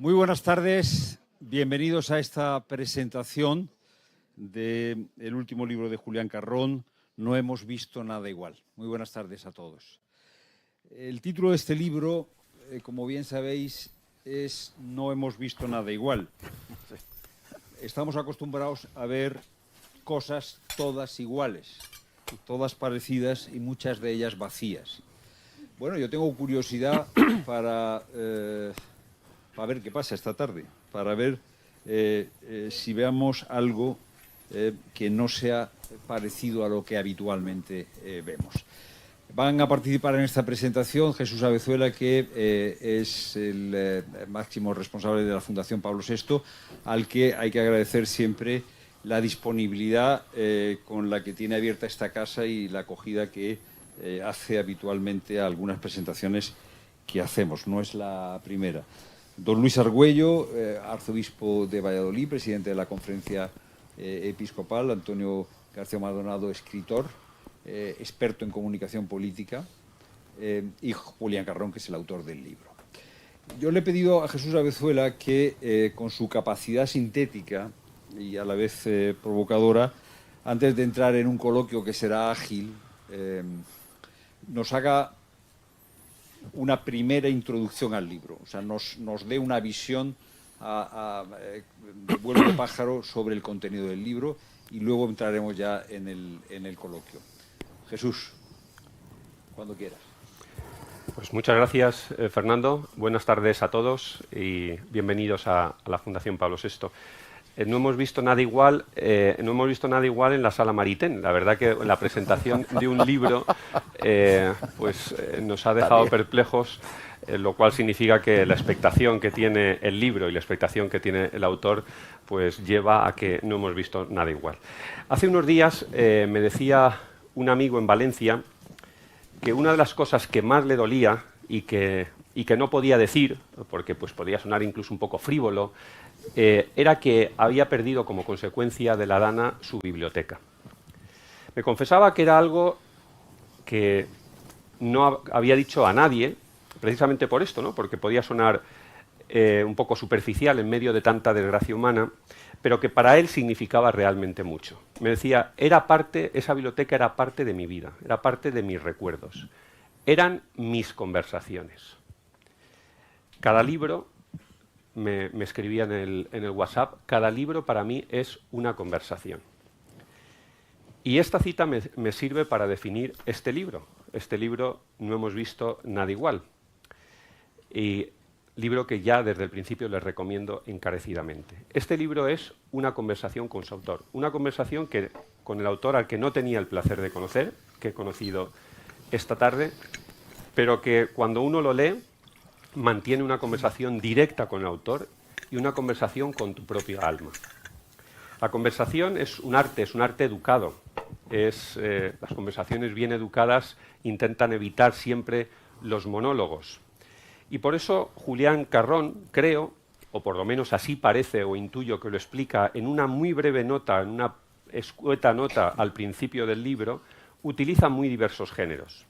Muy buenas tardes, bienvenidos a esta presentación del último libro de Julián Carrón, No hemos visto nada igual. Muy buenas tardes a todos. El título de este libro, como bien sabéis, es No hemos visto nada igual. Estamos acostumbrados a ver cosas todas iguales, todas parecidas y muchas de ellas vacías. Bueno, yo tengo curiosidad para ver qué pasa esta tarde, para ver si veamos algo que no sea parecido a lo que habitualmente vemos. Van a participar en esta presentación Jesús Avezuela, que es el máximo responsable de la Fundación Pablo VI, al que hay que agradecer siempre la disponibilidad con la que tiene abierta esta casa y la acogida que hace habitualmente a algunas presentaciones que hacemos. No es la primera. Don Luis Argüello, arzobispo de Valladolid, presidente de la Conferencia Episcopal. Antonio García Maldonado, escritor, experto en comunicación política, y Julián Carrón, que es el autor del libro. Yo le he pedido a Jesús Avezuela que, con su capacidad sintética y a la vez provocadora, antes de entrar en un coloquio que será ágil, nos haga una primera introducción al libro, o sea, nos dé una visión de vuelo de pájaro sobre el contenido del libro, y luego entraremos ya en el coloquio. Jesús, cuando quieras. Pues muchas gracias, Fernando. Buenas tardes a todos y bienvenidos a la Fundación Pablo VI. No hemos visto nada igual en la Sala Maritain. La verdad que la presentación de un libro nos ha dejado perplejos, lo cual significa que la expectación que tiene el libro y la expectación que tiene el autor pues lleva a que no hemos visto nada igual. Hace unos días me decía un amigo en Valencia que una de las cosas que más le dolía y que no podía decir, porque pues podía sonar incluso un poco frívolo, era que había perdido como consecuencia de la Dana su biblioteca. Me confesaba que era algo que no había dicho a nadie, precisamente por esto, ¿no? Porque podía sonar un poco superficial en medio de tanta desgracia humana, pero que para él significaba realmente mucho. Me decía, esa biblioteca era parte de mi vida, era parte de mis recuerdos, eran mis conversaciones. Cada libro, me escribía en el WhatsApp, cada libro para mí es una conversación. Y esta cita me sirve para definir este libro. Este libro No hemos visto nada igual. Y libro que ya desde el principio les recomiendo encarecidamente. Este libro es una conversación con su autor. Una conversación con el autor al que no tenía el placer de conocer, que he conocido esta tarde, pero que cuando uno lo lee mantiene una conversación directa con el autor y una conversación con tu propia alma. La conversación es un arte educado. Las conversaciones bien educadas intentan evitar siempre los monólogos. Y por eso Julián Carrón, creo, o por lo menos así parece o intuyo que lo explica en una muy breve nota, en una escueta nota al principio del libro, utiliza muy diversos géneros.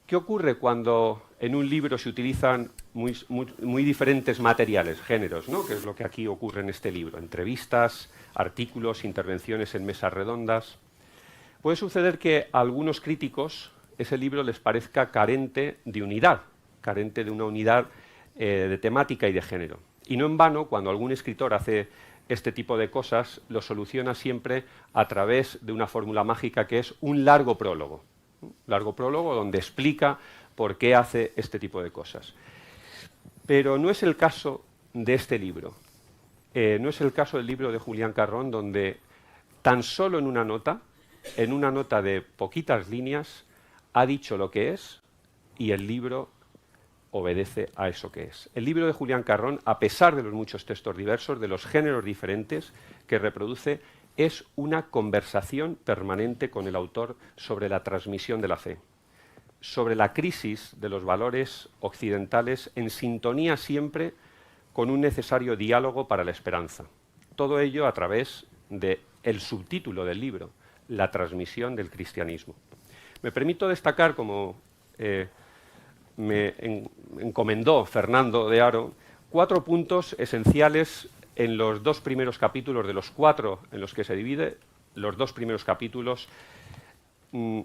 ¿Qué ocurre cuando en un libro se utilizan muy diferentes materiales, géneros, ¿no? Que es lo que aquí ocurre en este libro? Entrevistas, artículos, intervenciones en mesas redondas. Puede suceder que a algunos críticos ese libro les parezca carente de unidad, carente de una unidad de temática y de género. Y no en vano, cuando algún escritor hace este tipo de cosas, lo soluciona siempre a través de una fórmula mágica que es un largo prólogo. Un largo prólogo donde explica por qué hace este tipo de cosas. Pero no es el caso de este libro. No es el caso del libro de Julián Carrón, donde tan solo en una nota de poquitas líneas, ha dicho lo que es y el libro obedece a eso que es. El libro de Julián Carrón, a pesar de los muchos textos diversos, de los géneros diferentes que reproduce, es una conversación permanente con el autor sobre la transmisión de la fe, sobre la crisis de los valores occidentales en sintonía siempre con un necesario diálogo para la esperanza. Todo ello a través del subtítulo del libro, la transmisión del cristianismo. Me permito destacar, como me encomendó Fernando de Haro, 4 puntos esenciales en los 2 primeros capítulos de los 4 en los que se divide. Los 2 primeros capítulos me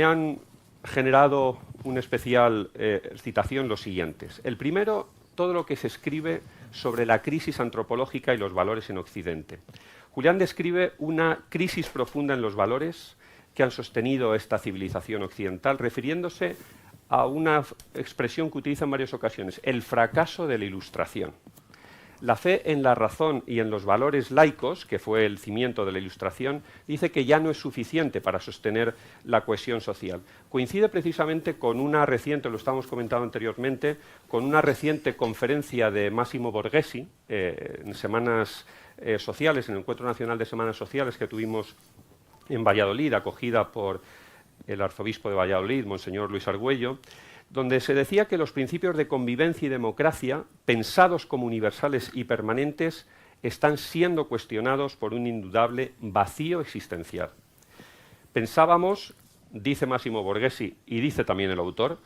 han generado una especial citación los siguientes. El primero, todo lo que se escribe sobre la crisis antropológica y los valores en Occidente. Julián describe una crisis profunda en los valores que han sostenido esta civilización occidental, refiriéndose a una expresión que utiliza en varias ocasiones, el fracaso de la Ilustración. La fe en la razón y en los valores laicos, que fue el cimiento de la Ilustración, dice que ya no es suficiente para sostener la cohesión social. Coincide precisamente con una reciente, lo estábamos comentando anteriormente, con una reciente conferencia de Massimo Borghesi en Semanas Sociales, en el Encuentro Nacional de Semanas Sociales que tuvimos en Valladolid, acogida por el arzobispo de Valladolid, Monseñor Luis Argüello, donde se decía que los principios de convivencia y democracia, pensados como universales y permanentes, están siendo cuestionados por un indudable vacío existencial. Pensábamos, dice Massimo Borghesi y dice también el autor,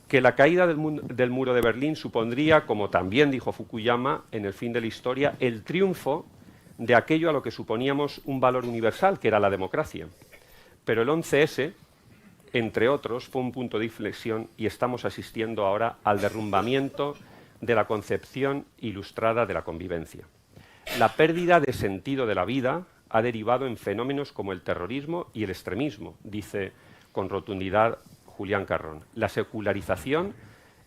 que la caída del muro de Berlín supondría, como también dijo Fukuyama en El fin de la historia, el triunfo de aquello a lo que suponíamos un valor universal, que era la democracia. Pero el 11S, entre otros, fue un punto de inflexión y estamos asistiendo ahora al derrumbamiento de la concepción ilustrada de la convivencia. La pérdida de sentido de la vida ha derivado en fenómenos como el terrorismo y el extremismo, dice con rotundidad Julián Carrón. La secularización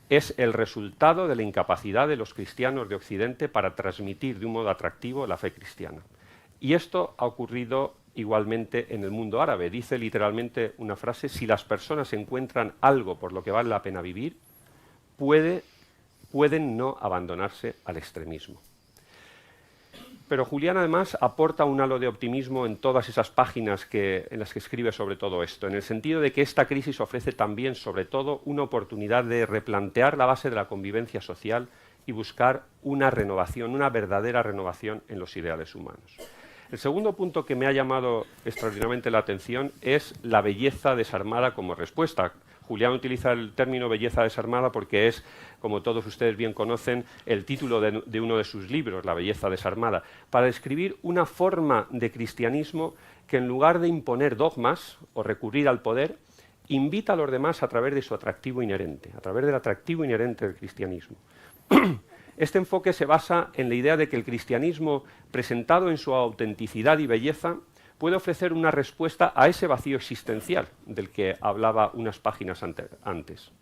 es el resultado de la incapacidad de los cristianos de Occidente para transmitir de un modo atractivo la fe cristiana. Y esto ha ocurrido igualmente en el mundo árabe. Dice literalmente una frase: si las personas encuentran algo por lo que vale la pena vivir, pueden no abandonarse al extremismo. Pero Julián además aporta un halo de optimismo en todas esas páginas en las que escribe sobre todo esto, en el sentido de que esta crisis ofrece también, sobre todo, una oportunidad de replantear la base de la convivencia social y buscar una renovación, una verdadera renovación en los ideales humanos. El segundo punto que me ha llamado extraordinariamente la atención es la belleza desarmada como respuesta. Julián utiliza el término belleza desarmada porque es, como todos ustedes bien conocen, el título de uno de sus libros, La belleza desarmada, para describir una forma de cristianismo que, en lugar de imponer dogmas o recurrir al poder, invita a los demás a través de su atractivo inherente, a través del atractivo inherente del cristianismo. Este enfoque se basa en la idea de que el cristianismo, presentado en su autenticidad y belleza, puede ofrecer una respuesta a ese vacío existencial del que hablaba unas páginas antes.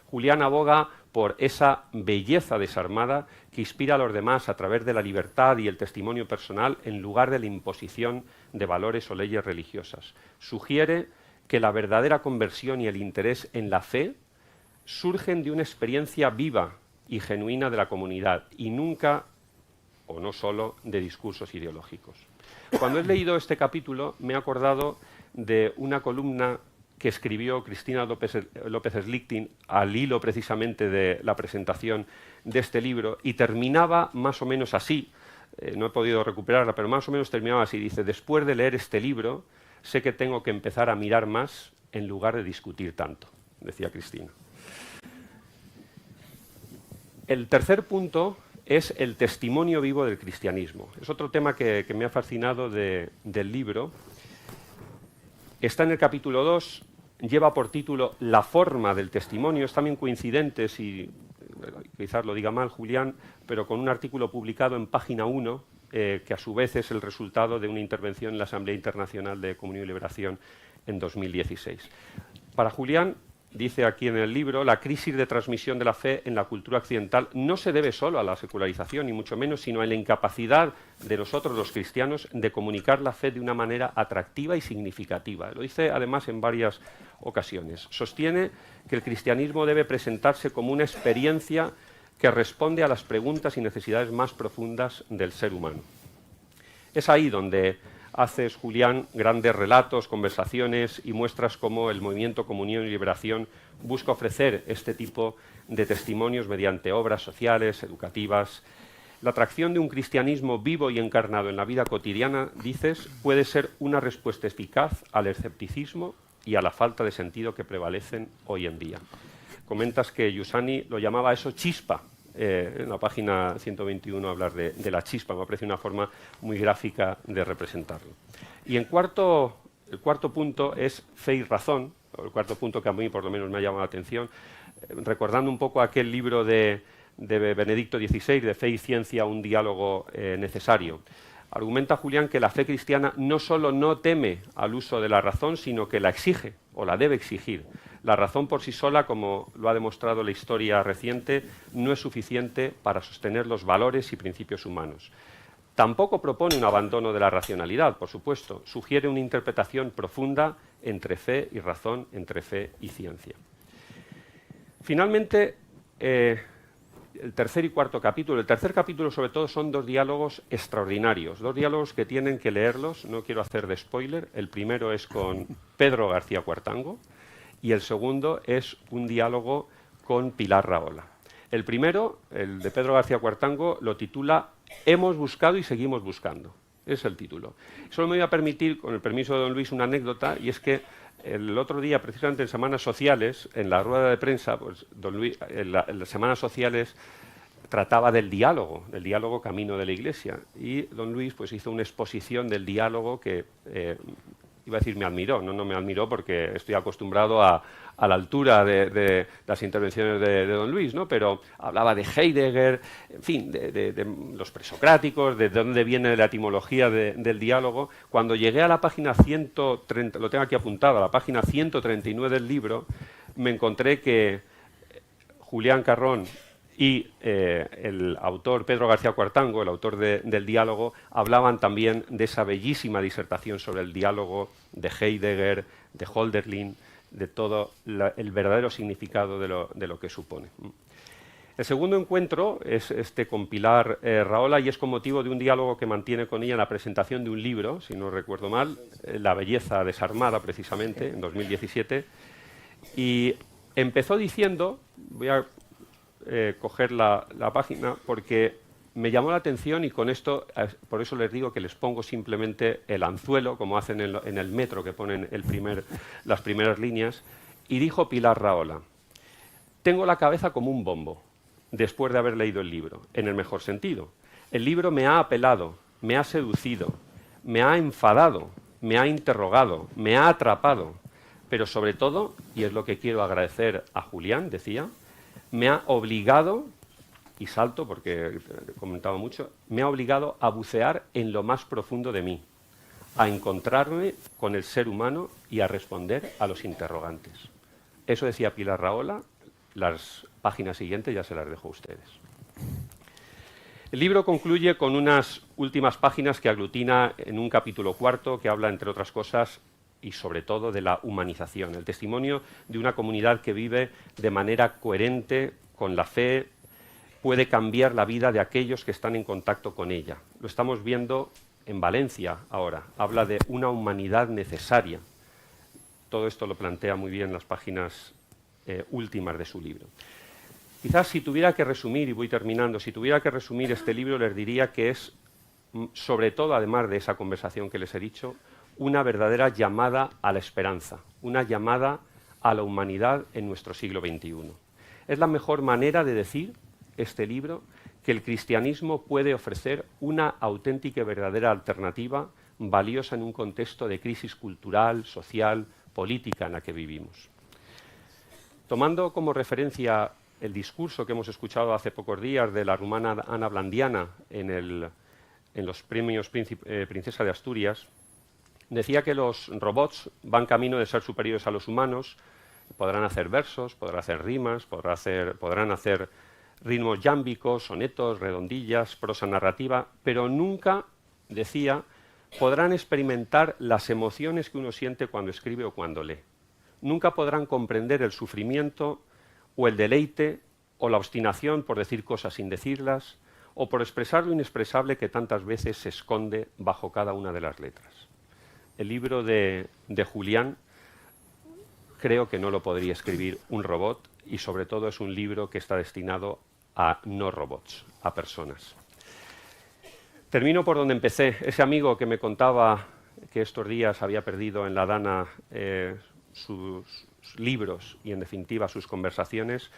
Julián aboga por esa belleza desarmada que inspira a los demás a través de la libertad y el testimonio personal en lugar de la imposición de valores o leyes religiosas. Sugiere que la verdadera conversión y el interés en la fe surgen de una experiencia viva y genuina de la comunidad y nunca, o no solo, de discursos ideológicos. Cuando he leído este capítulo me he acordado de una columna que escribió Cristina López Slichting al hilo precisamente de la presentación de este libro y terminaba más o menos así, no he podido recuperarla, pero más o menos terminaba así, dice: después de leer este libro sé que tengo que empezar a mirar más en lugar de discutir tanto, decía Cristina. El tercer punto es el testimonio vivo del cristianismo. Es otro tema que me ha fascinado del libro. Está en el capítulo 2, lleva por título La forma del testimonio. Es también coincidente, quizás lo diga mal Julián, pero con un artículo publicado en Página 1, que a su vez es el resultado de una intervención en la Asamblea Internacional de Comunión y Liberación en 2016. Para Julián, dice aquí en el libro, la crisis de transmisión de la fe en la cultura occidental no se debe solo a la secularización, ni mucho menos, sino a la incapacidad de nosotros, los cristianos, de comunicar la fe de una manera atractiva y significativa. Lo dice además en varias ocasiones. Sostiene que el cristianismo debe presentarse como una experiencia que responde a las preguntas y necesidades más profundas del ser humano. Es ahí donde haces, Julián, grandes relatos, conversaciones y muestras cómo el movimiento Comunión y Liberación busca ofrecer este tipo de testimonios mediante obras sociales, educativas. La atracción de un cristianismo vivo y encarnado en la vida cotidiana, dices, puede ser una respuesta eficaz al escepticismo y a la falta de sentido que prevalecen hoy en día. comentas que Giussani lo llamaba eso chispa. En la página 121 hablar de la chispa, me parece una forma muy gráfica de representarlo. Y el cuarto punto es fe y razón, el cuarto punto que a mí por lo menos me ha llamado la atención, recordando un poco aquel libro de Benedicto XVI, de Fe y Ciencia, un diálogo necesario. Argumenta Julián que la fe cristiana no solo no teme al uso de la razón, sino que la exige o la debe exigir. La razón por sí sola, como lo ha demostrado la historia reciente, no es suficiente para sostener los valores y principios humanos. Tampoco propone un abandono de la racionalidad, por supuesto. Sugiere una interpretación profunda entre fe y razón, entre fe y ciencia. Finalmente, el tercer y cuarto capítulo. El tercer capítulo, sobre todo, son dos diálogos extraordinarios, dos diálogos que tienen que leerlos, no quiero hacer de spoiler. El primero es con Pedro García Cuartango y el segundo es un diálogo con Pilar Rahola. El primero, el de Pedro García Cuartango, lo titula Hemos buscado y seguimos buscando. Es el título. Solo me voy a permitir, con el permiso de don Luis, una anécdota, y es que el otro día, precisamente en Semanas Sociales, en la rueda de prensa, pues don Luis, en las Semanas Sociales trataba del diálogo camino de la Iglesia, y don Luis pues hizo una exposición del diálogo que iba a decir me admiró, no me admiró porque estoy acostumbrado a la altura de las intervenciones de don Luis, ¿no? Pero hablaba de Heidegger, en fin, de los presocráticos, de dónde viene la etimología del diálogo. Cuando llegué a la página 130, lo tengo aquí apuntado, a la página 139 del libro, me encontré que Julián Carrón y el autor Pedro García Cuartango, el autor del diálogo, hablaban también de esa bellísima disertación sobre el diálogo de Heidegger, de Hölderlin, de todo el verdadero significado de lo que supone. El segundo encuentro es este con Pilar Rahola y es con motivo de un diálogo que mantiene con ella en la presentación de un libro, si no recuerdo mal, La belleza desarmada, precisamente, en 2017, y empezó diciendo, voy a coger la página porque me llamó la atención y con esto, por eso les digo que les pongo simplemente el anzuelo, como hacen en el metro que ponen las primeras líneas, y dijo Pilar Rahola: tengo la cabeza como un bombo, después de haber leído el libro, en el mejor sentido. El libro me ha apelado, me ha seducido, me ha enfadado, me ha interrogado, me ha atrapado, pero sobre todo, y es lo que quiero agradecer a Julián, decía, me ha obligado, y salto porque comentaba mucho, me ha obligado a bucear en lo más profundo de mí, a encontrarme con el ser humano y a responder a los interrogantes. Eso decía Pilar Rahola, las páginas siguientes ya se las dejo a ustedes. El libro concluye con unas últimas páginas que aglutina en un capítulo cuarto que habla, entre otras cosas, y sobre todo de la humanización, el testimonio de una comunidad que vive de manera coherente con la fe, puede cambiar la vida de aquellos que están en contacto con ella. Lo estamos viendo en Valencia ahora, habla de una humanidad necesaria. Todo esto lo plantea muy bien las páginas últimas de su libro. Quizás si tuviera que resumir, y voy terminando, si tuviera que resumir este libro les diría que es, sobre todo, además de esa conversación que les he dicho, una verdadera llamada a la esperanza, una llamada a la humanidad en nuestro siglo XXI. Es la mejor manera de decir, este libro, que el cristianismo puede ofrecer una auténtica y verdadera alternativa valiosa en un contexto de crisis cultural, social, política en la que vivimos. Tomando como referencia el discurso que hemos escuchado hace pocos días de la rumana Ana Blandiana en los premios Princesa de Asturias, decía que los robots van camino de ser superiores a los humanos, podrán hacer versos, podrán hacer rimas, podrán hacer ritmos yámbicos, sonetos, redondillas, prosa narrativa, pero nunca, decía, podrán experimentar las emociones que uno siente cuando escribe o cuando lee. Nunca podrán comprender el sufrimiento o el deleite o la obstinación por decir cosas sin decirlas o por expresar lo inexpresable que tantas veces se esconde bajo cada una de las letras. El libro de Julián creo que no lo podría escribir un robot y sobre todo es un libro que está destinado a no robots, a personas. Termino por donde empecé. Ese amigo que me contaba que estos días había perdido en la Dana libros y, en definitiva, sus conversaciones,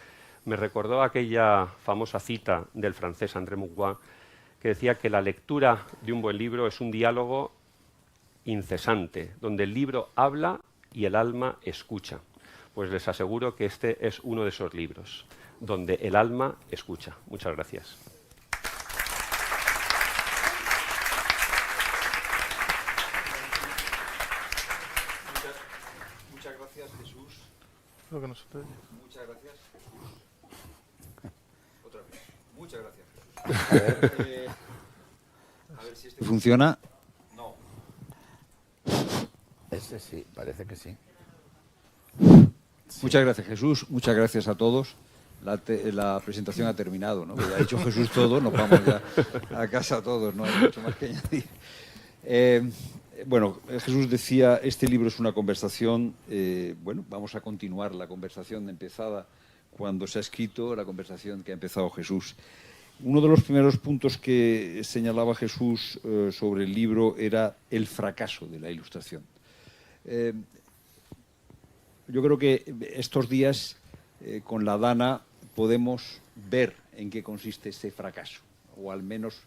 me recordó aquella famosa cita del francés André Maurois, que decía que la lectura de un buen libro es un diálogo incesante, donde el libro habla y el alma escucha. Pues les aseguro que este es uno de esos libros, donde el alma escucha. Muchas gracias. Muchas gracias, Jesús. Lo que no se te oye. Muchas gracias, Jesús. Otra vez. Muchas gracias, Jesús. A ver si este funciona. No. Ese sí, parece que sí. Muchas gracias, Jesús. Muchas gracias a todos. La presentación ha terminado, ¿no? Ya ha dicho Jesús todo, nos vamos ya a casa todos, no hay mucho más que añadir. Bueno, Jesús decía, este libro es una conversación, bueno, vamos a continuar la conversación empezada cuando se ha escrito, la conversación que ha empezado Jesús. Uno de los primeros puntos que señalaba Jesús sobre el libro era el fracaso de la Ilustración. Yo creo que estos días, con la Dana, podemos ver en qué consiste ese fracaso, o al menos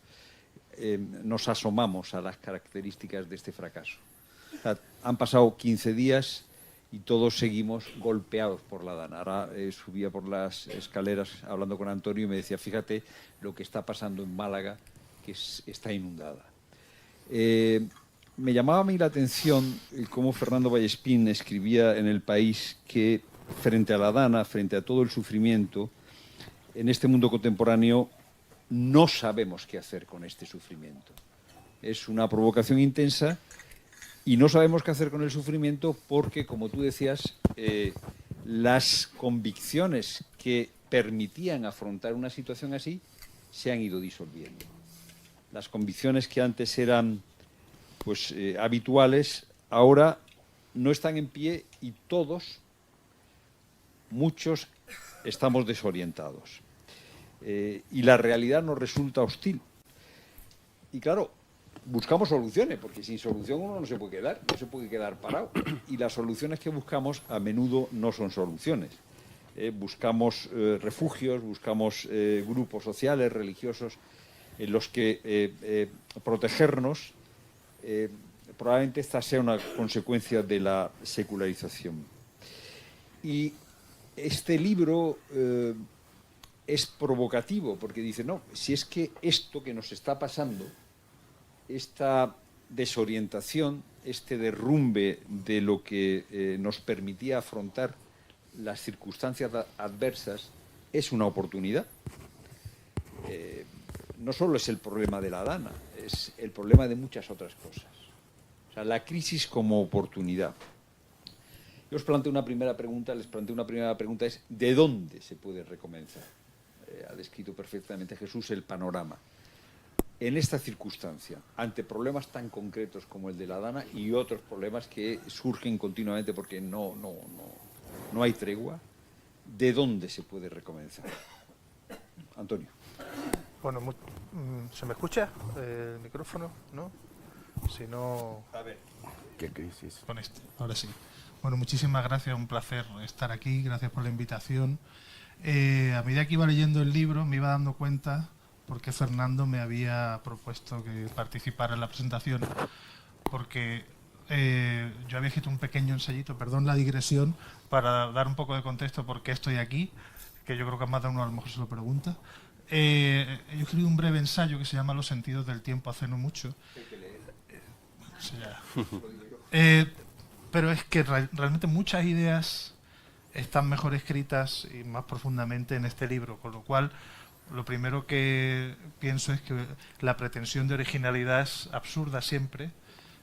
nos asomamos a las características de este fracaso. O sea, han pasado 15 días y todos seguimos golpeados por la Dana. Ahora subía por las escaleras hablando con Antonio y me decía, fíjate lo que está pasando en Málaga, que está inundada. Me llamaba a mí la atención cómo Fernando Vallespín escribía en El País que frente a la Dana, frente a todo el sufrimiento, en este mundo contemporáneo no sabemos qué hacer con este sufrimiento. Es una provocación intensa y no sabemos qué hacer con el sufrimiento porque, como tú decías, las convicciones que permitían afrontar una situación así se han ido disolviendo. Las convicciones que antes eran pues habituales, ahora no están en pie y todos, muchos, estamos desorientados. Y la realidad nos resulta hostil. Y claro, buscamos soluciones, porque sin solución uno no se puede quedar parado. Y las soluciones que buscamos a menudo no son soluciones. Buscamos refugios, buscamos grupos sociales, religiosos, en los que protegernos. Probablemente esta sea una consecuencia de la secularización. Y este libro es provocativo porque dice, no, si es que esto que nos está pasando, esta desorientación, este derrumbe de lo que nos permitía afrontar las circunstancias adversas, es una oportunidad. No solo es el problema de la Dana, es el problema de muchas otras cosas. O sea, la crisis como oportunidad. Yo os planteo una primera pregunta, es ¿de dónde se puede recomenzar? Ha descrito perfectamente Jesús el panorama. En esta circunstancia, ante problemas tan concretos como el de la Dana y otros problemas que surgen continuamente porque no hay tregua, ¿de dónde se puede recomenzar? Antonio. Bueno, ¿se me escucha el micrófono? ¿No? Si no... A ver. ¿Qué crisis? Con este, ahora sí. Bueno, muchísimas gracias, un placer estar aquí, gracias por la invitación. A medida que iba leyendo el libro me iba dando cuenta porque Fernando me había propuesto que participara en la presentación, porque yo había escrito un pequeño ensayito, perdón la digresión, para dar un poco de contexto por qué estoy aquí, que yo creo que más de uno a lo mejor se lo pregunta. Yo escribí un breve ensayo que se llama Los sentidos del tiempo hace no mucho. Pero es que realmente muchas ideas están mejor escritas y más profundamente en este libro, con lo cual lo primero que pienso es que la pretensión de originalidad es absurda siempre.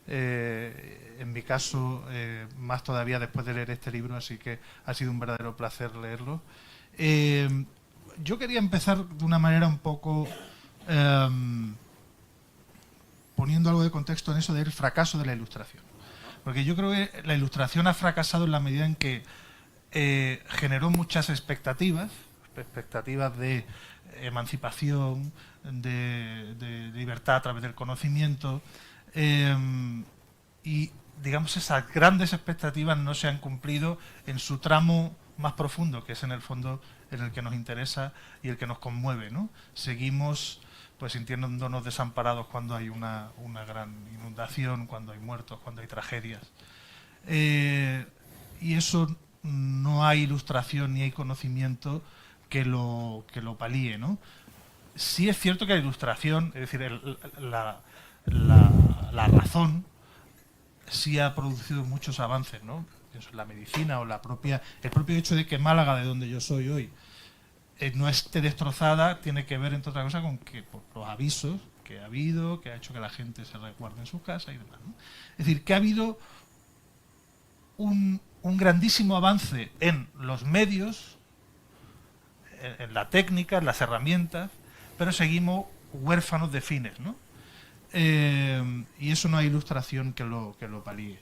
En mi caso, más todavía después de leer este libro, así que ha sido un verdadero placer leerlo. Yo quería empezar de una manera un poco poniendo algo de contexto en eso del fracaso de la Ilustración. Porque yo creo que la Ilustración ha fracasado en la medida en que generó muchas expectativas de emancipación, de libertad a través del conocimiento, y digamos, esas grandes expectativas no se han cumplido en su tramo más profundo, que es en el fondo en el que nos interesa y el que nos conmueve, ¿no? Seguimos pues sintiéndonos desamparados cuando hay una gran inundación, cuando hay muertos, cuando hay tragedias. Y eso no hay ilustración ni hay conocimiento que lo palíe, ¿no? Sí es cierto que la ilustración, es decir, la razón sí ha producido muchos avances, ¿no? La medicina o el propio hecho de que Málaga, de donde yo soy hoy, no esté destrozada, tiene que ver, entre otras cosas, con que por los avisos que ha habido, que ha hecho que la gente se resguarde en su casa y demás, ¿no? Es decir, que ha habido un grandísimo avance en los medios, en la técnica, en las herramientas, pero seguimos huérfanos de fines, ¿no? Y eso no hay ilustración que lo palíe.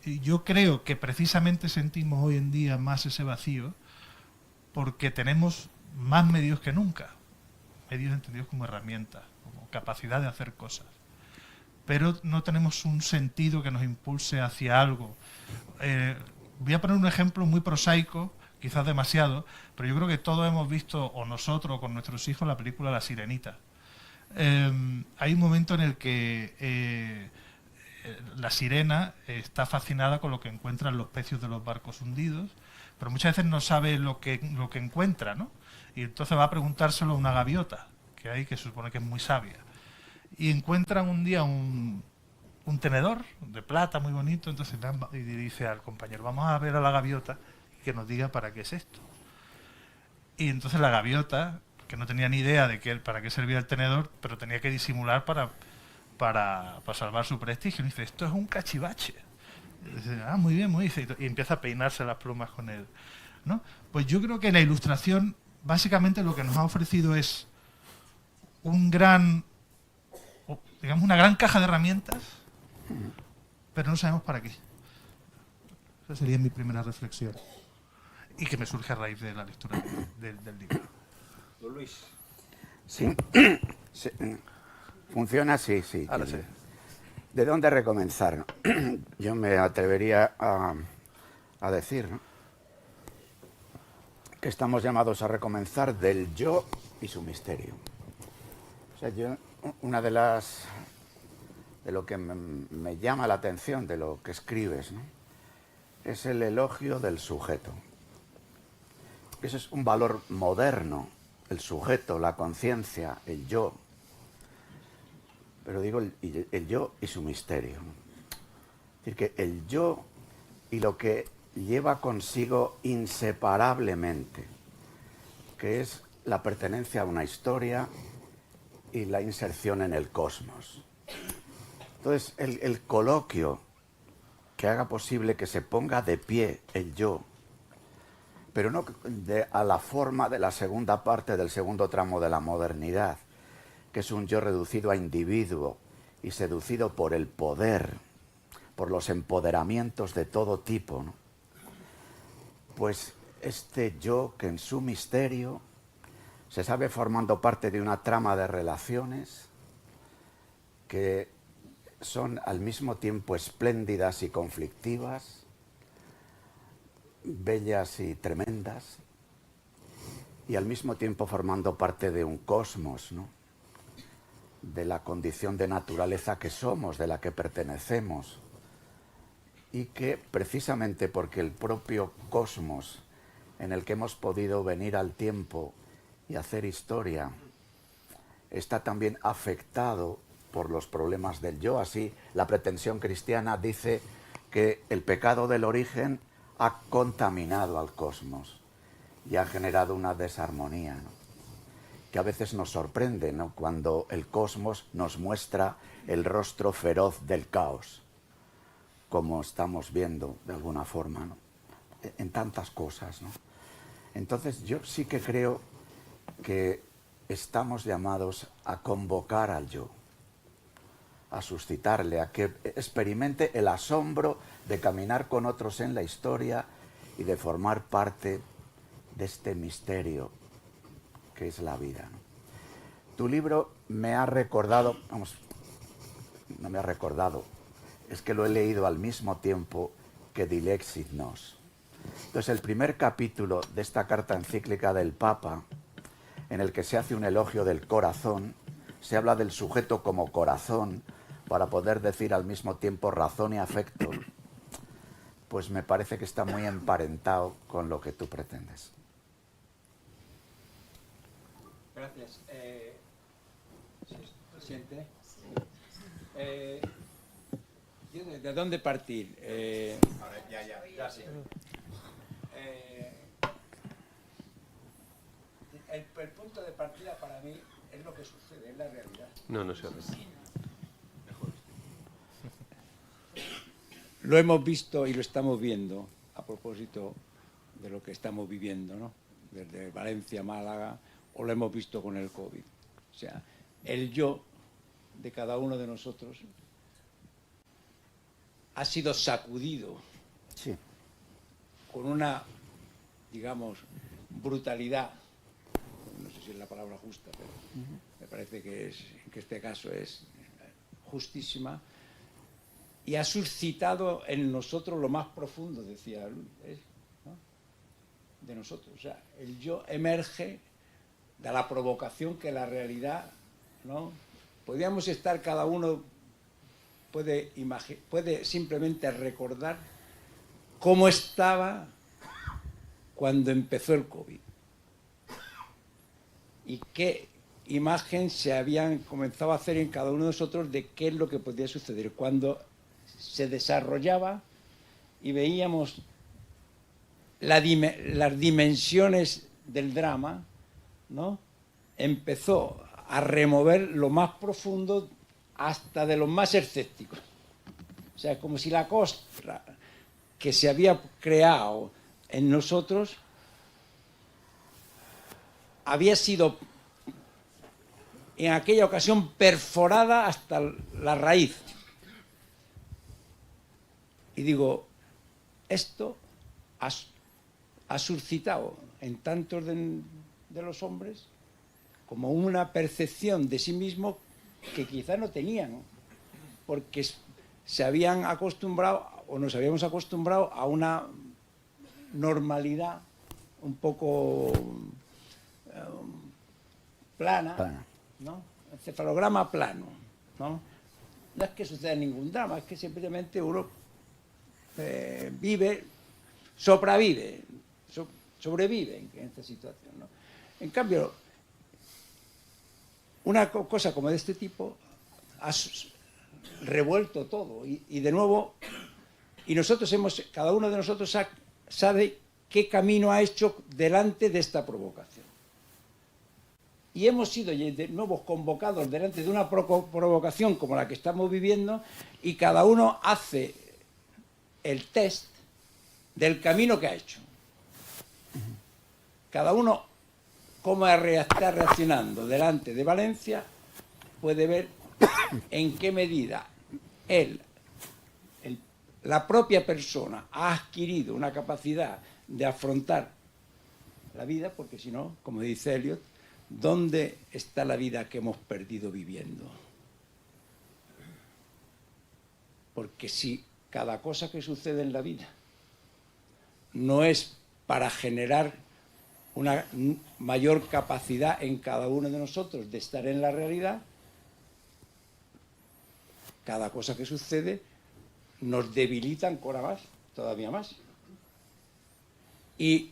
Yo creo que precisamente sentimos hoy en día más ese vacío porque tenemos más medios que nunca, medios entendidos como herramientas, como capacidad de hacer cosas, pero no tenemos un sentido que nos impulse hacia algo. Voy a poner un ejemplo muy prosaico, quizás demasiado, pero yo creo que todos hemos visto, o nosotros o con nuestros hijos, la película La Sirenita. Hay un momento en el que la sirena está fascinada con lo que encuentran los pecios de los barcos hundidos, pero muchas veces no sabe lo que encuentra, ¿no? Y entonces va a preguntárselo a una gaviota que hay, que se supone que es muy sabia. Y encuentran un día un tenedor de plata muy bonito, entonces y dice al compañero, vamos a ver a la gaviota y que nos diga para qué es esto. Y entonces la gaviota, que no tenía ni idea de para qué servía el tenedor, pero tenía que disimular para salvar su prestigio, y dice, esto es un cachivache. Y dice, muy bien, muy bien, y empieza a peinarse las plumas con él, ¿no? Pues yo creo que la ilustración básicamente lo que nos ha ofrecido es digamos, una gran caja de herramientas, pero no sabemos para qué. Esa sería mi primera reflexión, y que me surge a raíz de la lectura del libro. Don Luis. Sí. Sí. Funciona, sí. Ahora sí. ¿De dónde recomenzar? Yo me atrevería a decir, ¿no?, que estamos llamados a recomenzar del yo y su misterio. O sea, una de lo que me llama la atención de lo que escribes, ¿no?, es el elogio del sujeto. Ese es un valor moderno, el sujeto, la conciencia, el yo. Pero digo el yo y su misterio. Es decir, que el yo y lo que lleva consigo inseparablemente, que es la pertenencia a una historia y la inserción en el cosmos. Entonces, el coloquio que haga posible que se ponga de pie el yo, pero no a la forma de la segunda parte del segundo tramo de la modernidad, que es un yo reducido a individuo y seducido por el poder, por los empoderamientos de todo tipo, ¿no? Pues este yo que en su misterio se sabe formando parte de una trama de relaciones que son al mismo tiempo espléndidas y conflictivas, bellas y tremendas, y al mismo tiempo formando parte de un cosmos, ¿no?, de la condición de naturaleza que somos, de la que pertenecemos, y que precisamente porque el propio cosmos en el que hemos podido venir al tiempo y hacer historia está también afectado por los problemas del yo. Así, la pretensión cristiana dice que el pecado del origen ha contaminado al cosmos y ha generado una desarmonía, ¿no?, que a veces nos sorprende, ¿no?, cuando el cosmos nos muestra el rostro feroz del caos, como estamos viendo de alguna forma, ¿no?, en tantas cosas, ¿no? Entonces yo sí que creo que estamos llamados a convocar al yo, a suscitarle, a que experimente el asombro de caminar con otros en la historia y de formar parte de este misterio que es la vida, ¿no? Tu libro me ha recordado, no me ha recordado, es que lo he leído al mismo tiempo que Dilexit Nos. Entonces, el primer capítulo de esta carta encíclica del Papa, en el que se hace un elogio del corazón, se habla del sujeto como corazón, para poder decir al mismo tiempo razón y afecto, pues me parece que está muy emparentado con lo que tú pretendes. Gracias. ¿Presidente? ¿De dónde partir? Ya sí. El punto de partida para mí es lo que sucede, es la realidad. No se oye. Lo hemos visto y lo estamos viendo a propósito de lo que estamos viviendo, ¿no? Desde Valencia, Málaga, o lo hemos visto con el COVID. O sea, el yo de cada uno de nosotros ha sido sacudido Sí. con una, digamos, brutalidad, no sé si es la palabra justa, pero me parece que este caso es justísima, y ha suscitado en nosotros lo más profundo, decía Luis, ¿no? De nosotros. O sea, el yo emerge de la provocación que la realidad, ¿no? Podríamos estar, cada uno puede simplemente recordar cómo estaba cuando empezó el COVID y qué imagen se habían comenzado a hacer en cada uno de nosotros de qué es lo que podía suceder cuando se desarrollaba y veíamos las dimensiones del drama, ¿no? Empezó a remover lo más profundo hasta de los más escépticos. O sea, como si la costra que se había creado en nosotros había sido en aquella ocasión perforada hasta la raíz. Y digo, esto ha suscitado en tantos de los hombres como una percepción de sí mismo que quizá no tenían, porque se habían acostumbrado, o nos habíamos acostumbrado a una normalidad un poco plana, ¿no? Encefalograma plano, ¿no? No es que suceda ningún drama, es que simplemente uno vive, sobrevive en esta situación, ¿no? En cambio, una cosa como de este tipo ha revuelto todo y de nuevo, y nosotros cada uno de nosotros sabe qué camino ha hecho delante de esta provocación. Y hemos sido de nuevo convocados delante de una provocación como la que estamos viviendo, y cada uno hace el test del camino que ha hecho. Cada uno, cómo está reaccionando delante de Valencia, puede ver en qué medida la propia persona ha adquirido una capacidad de afrontar la vida, porque si no, como dice Eliot, ¿dónde está la vida que hemos perdido viviendo? Porque si cada cosa que sucede en la vida no es para generar una mayor capacidad en cada uno de nosotros de estar en la realidad, cada cosa que sucede nos debilita todavía más, y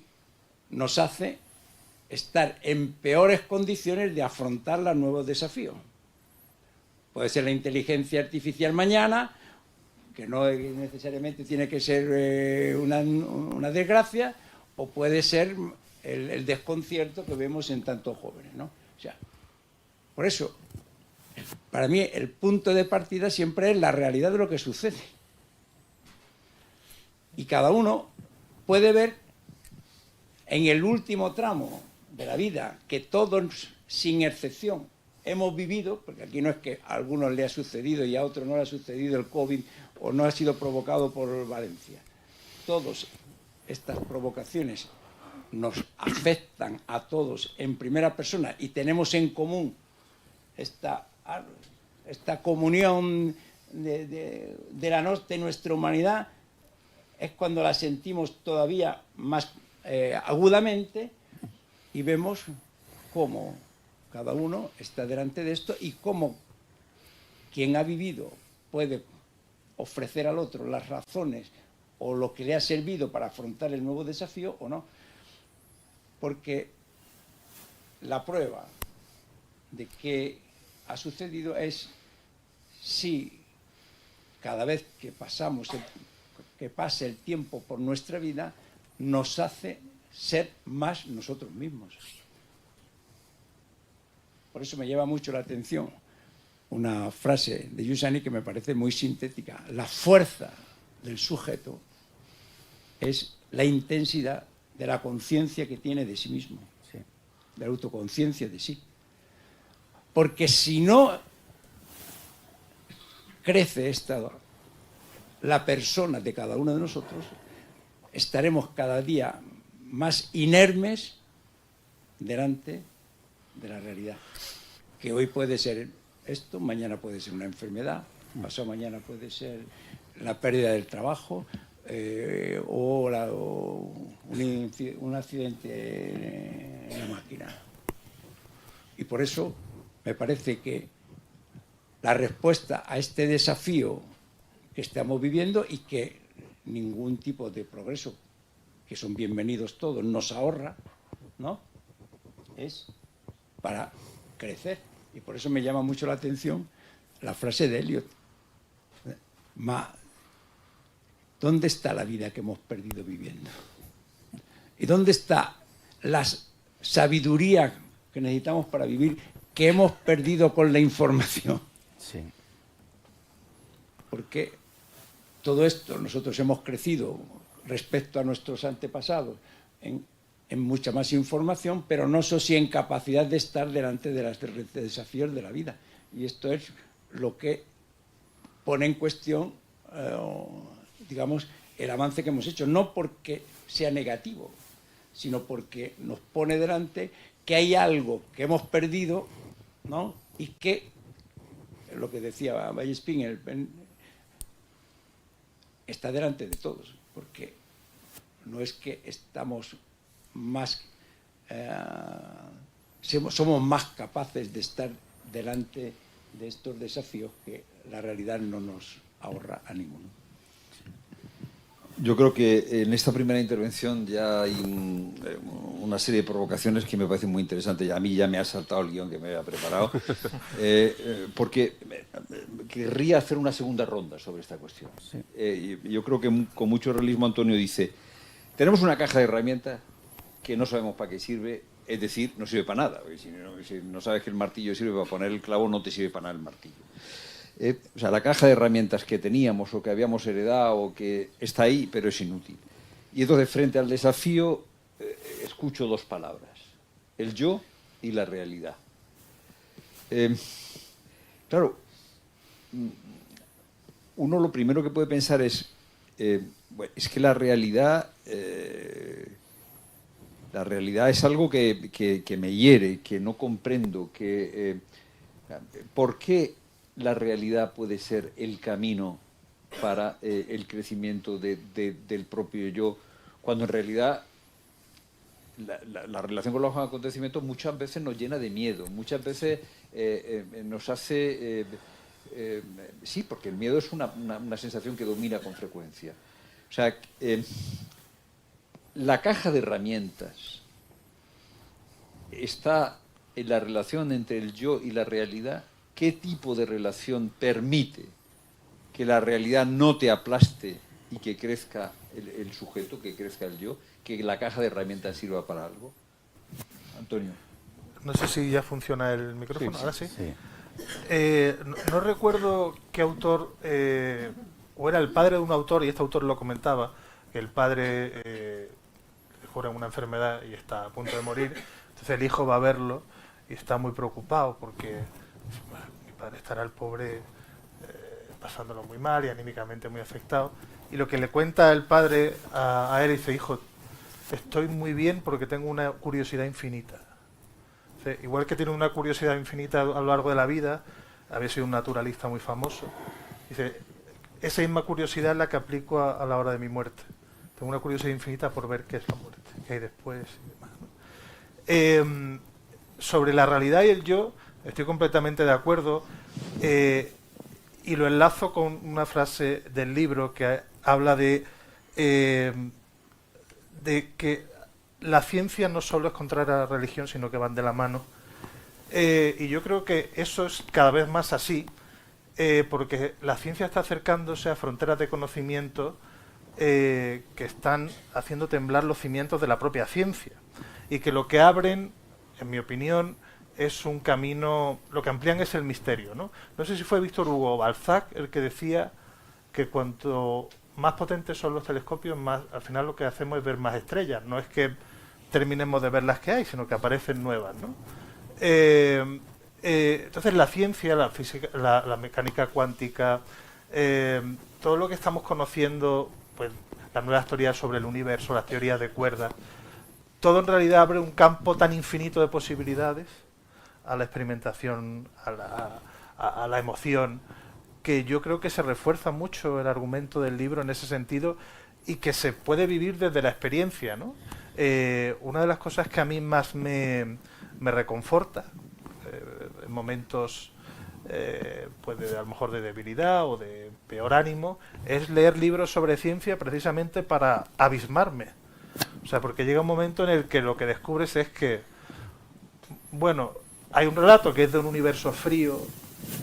nos hace estar en peores condiciones de afrontar los nuevos desafíos. Puede ser la inteligencia artificial mañana, que no necesariamente tiene que ser una desgracia, o puede ser el desconcierto que vemos en tantos jóvenes, ¿no? O sea, por eso, para mí el punto de partida siempre es la realidad de lo que sucede. Y cada uno puede ver en el último tramo de la vida que todos, sin excepción, hemos vivido, porque aquí no es que a algunos le ha sucedido y a otros no le ha sucedido el COVID o no ha sido provocado por Valencia. Todas estas provocaciones nos afectan a todos en primera persona y tenemos en común esta comunión de nuestra humanidad es cuando la sentimos todavía más agudamente y vemos cómo cada uno está delante de esto y cómo quien ha vivido puede ofrecer al otro las razones o lo que le ha servido para afrontar el nuevo desafío o no. Porque la prueba de que ha sucedido es si cada vez que que pase el tiempo por nuestra vida nos hace ser más nosotros mismos. Por eso me llama mucho la atención una frase de Giussani que me parece muy sintética. La fuerza del sujeto es la intensidad de la conciencia que tiene de sí mismo, Sí. de la autoconciencia de sí. Porque si no crece la persona de cada uno de nosotros, estaremos cada día más inermes delante de la realidad. Que hoy puede ser esto, mañana puede ser una enfermedad, pasado mañana puede ser la pérdida del trabajo o un accidente en la máquina. Y por eso me parece que la respuesta a este desafío que estamos viviendo y que ningún tipo de progreso, que son bienvenidos todos, nos ahorra, ¿no?, es para crecer. Y por eso me llama mucho la atención la frase de Eliot. ¿Dónde está la vida que hemos perdido viviendo? ¿Y dónde está la sabiduría que necesitamos para vivir que hemos perdido con la información? Sí. Porque todo esto nosotros hemos crecido respecto a nuestros antepasados en mucha más información, pero no sé si en capacidad de estar delante de los desafíos de la vida. Y esto es lo que pone en cuestión, digamos, el avance que hemos hecho. No porque sea negativo, sino porque nos pone delante que hay algo que hemos perdido, ¿no?, y que, lo que decía Vallespín, está delante de todos, porque no es que estamos más, somos más capaces de estar delante de estos desafíos que la realidad no nos ahorra a ninguno. Yo creo que en esta primera intervención ya hay una serie de provocaciones que me parecen muy interesantes. A mí ya me ha saltado el guión que me había preparado, porque querría hacer una segunda ronda sobre esta cuestión. Sí. Yo creo que con mucho realismo Antonio dice, tenemos una caja de herramientas que no sabemos para qué sirve, es decir, no sirve para nada. Porque si no sabes que el martillo sirve para poner el clavo, no te sirve para nada el martillo. O sea, la caja de herramientas que teníamos o que habíamos heredado o que está ahí, pero es inútil. Y entonces, frente al desafío, escucho dos palabras, el yo y la realidad. Claro, uno lo primero que puede pensar es que la realidad es algo que me hiere, que no comprendo, ¿por qué la realidad puede ser el camino para el crecimiento del propio yo, cuando en realidad la relación con los acontecimientos muchas veces nos llena de miedo, muchas veces nos hace... sí, porque el miedo es una sensación que domina con frecuencia. O sea, la caja de herramientas está en la relación entre el yo y la realidad. ¿Qué tipo de relación permite que la realidad no te aplaste y que crezca el sujeto, que crezca el yo, que la caja de herramientas sirva para algo? Antonio. No sé si ya funciona el micrófono. Sí, ¿Ahora sí? Sí. No recuerdo qué autor, o era el padre de un autor, y este autor lo comentaba, que el padre cura una enfermedad y está a punto de morir, entonces el hijo va a verlo y está muy preocupado porque mi padre estará el pobre pasándolo muy mal y anímicamente muy afectado. Y lo que le cuenta el padre a él, dice, hijo, estoy muy bien porque tengo una curiosidad infinita. Igual que tiene una curiosidad infinita a lo largo de la vida, había sido un naturalista muy famoso, Dice, esa misma curiosidad es la que aplico a la hora de mi muerte. Tengo una curiosidad infinita por ver qué es la muerte, qué hay después y demás, ¿no? Sobre la realidad y el yo, estoy completamente de acuerdo, y lo enlazo con una frase del libro que habla de que la ciencia no solo es contraria a la religión, sino que van de la mano. Y yo creo que eso es cada vez más así, porque la ciencia está acercándose a fronteras de conocimiento que están haciendo temblar los cimientos de la propia ciencia. Y que lo que abren, en mi opinión, es un camino, lo que amplían es el misterio, ¿no? No sé si fue Víctor Hugo o Balzac el que decía que cuanto más potentes son los telescopios, más al final lo que hacemos es ver más estrellas. No es que terminemos de ver las que hay, sino que aparecen nuevas, ¿no? Entonces la ciencia, la física, la mecánica cuántica, todo lo que estamos conociendo, pues las nuevas teorías sobre el universo, las teorías de cuerdas, todo en realidad abre un campo tan infinito de posibilidades a la experimentación, a la emoción, que yo creo que se refuerza mucho el argumento del libro en ese sentido y que se puede vivir desde la experiencia, ¿no? Una de las cosas que a mí más me reconforta en momentos pues a lo mejor de debilidad o de peor ánimo es leer libros sobre ciencia precisamente para abismarme. O sea, porque llega un momento en el que lo que descubres es que, bueno, hay un relato que es de un universo frío,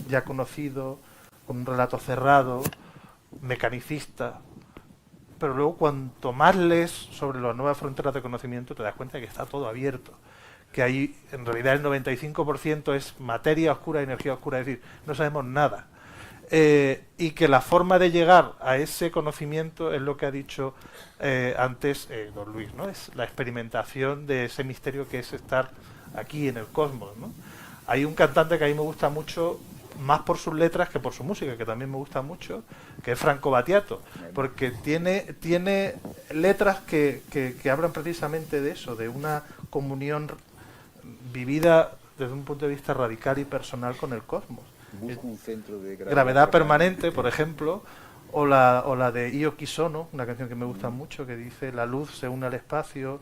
ya conocido, con un relato cerrado, mecanicista, pero luego cuanto más lees sobre las nuevas fronteras de conocimiento te das cuenta de que está todo abierto, que ahí en realidad el 95% es materia oscura y energía oscura, es decir, no sabemos nada. Y que la forma de llegar a ese conocimiento es lo que ha dicho antes don Luis, ¿no? Es la experimentación de ese misterio que es estar aquí en el cosmos, ¿no? Hay un cantante que a mí me gusta mucho, más por sus letras que por su música, que también me gusta mucho, que es Franco Battiato, porque tiene letras que hablan precisamente de eso, de una comunión vivida desde un punto de vista radical y personal con el cosmos. Busco un centro de gravedad permanente, por ejemplo, o la de Io Chi Sono, una canción que me gusta mucho, que dice la luz se une al espacio,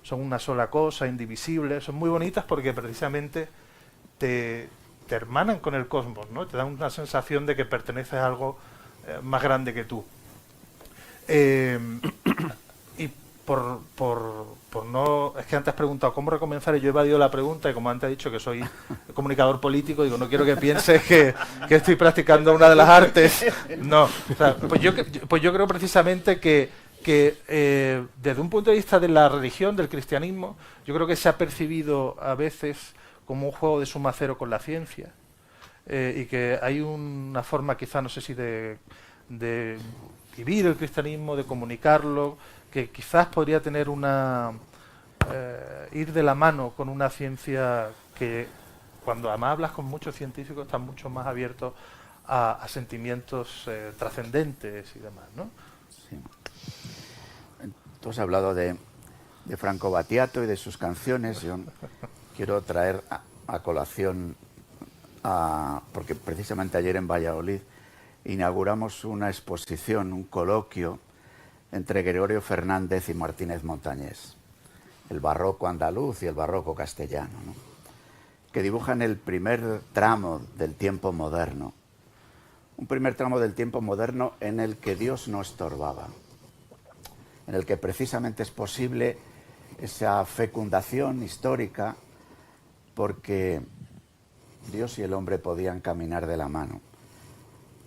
son una sola cosa, indivisibles. Son muy bonitas porque precisamente te hermanan con el cosmos, ¿no? Te dan una sensación de que perteneces a algo más grande que tú. Y por no... Es que antes has preguntado cómo recomenzar y yo he evadido la pregunta y como antes he dicho que soy comunicador político, digo, no quiero que pienses que estoy practicando una de las artes. No, o sea, pues yo creo precisamente que desde un punto de vista de la religión, del cristianismo, yo creo que se ha percibido a veces como un juego de suma cero con la ciencia, y que hay una forma quizá, no sé si de vivir el cristianismo, de comunicarlo, que quizás podría tener ir de la mano con una ciencia que cuando además hablas con muchos científicos están mucho más abiertos a sentimientos trascendentes y demás, ¿no? Sí. Tú has hablado de Franco Battiato y de sus canciones. Yo quiero traer a colación, porque precisamente ayer en Valladolid inauguramos una exposición, un coloquio entre Gregorio Fernández y Martínez Montañés, el barroco andaluz y el barroco castellano, ¿no? Que dibujan el primer tramo del tiempo moderno, un primer tramo del tiempo moderno en el que Dios no estorbaba, en el que precisamente es posible esa fecundación histórica porque Dios y el hombre podían caminar de la mano.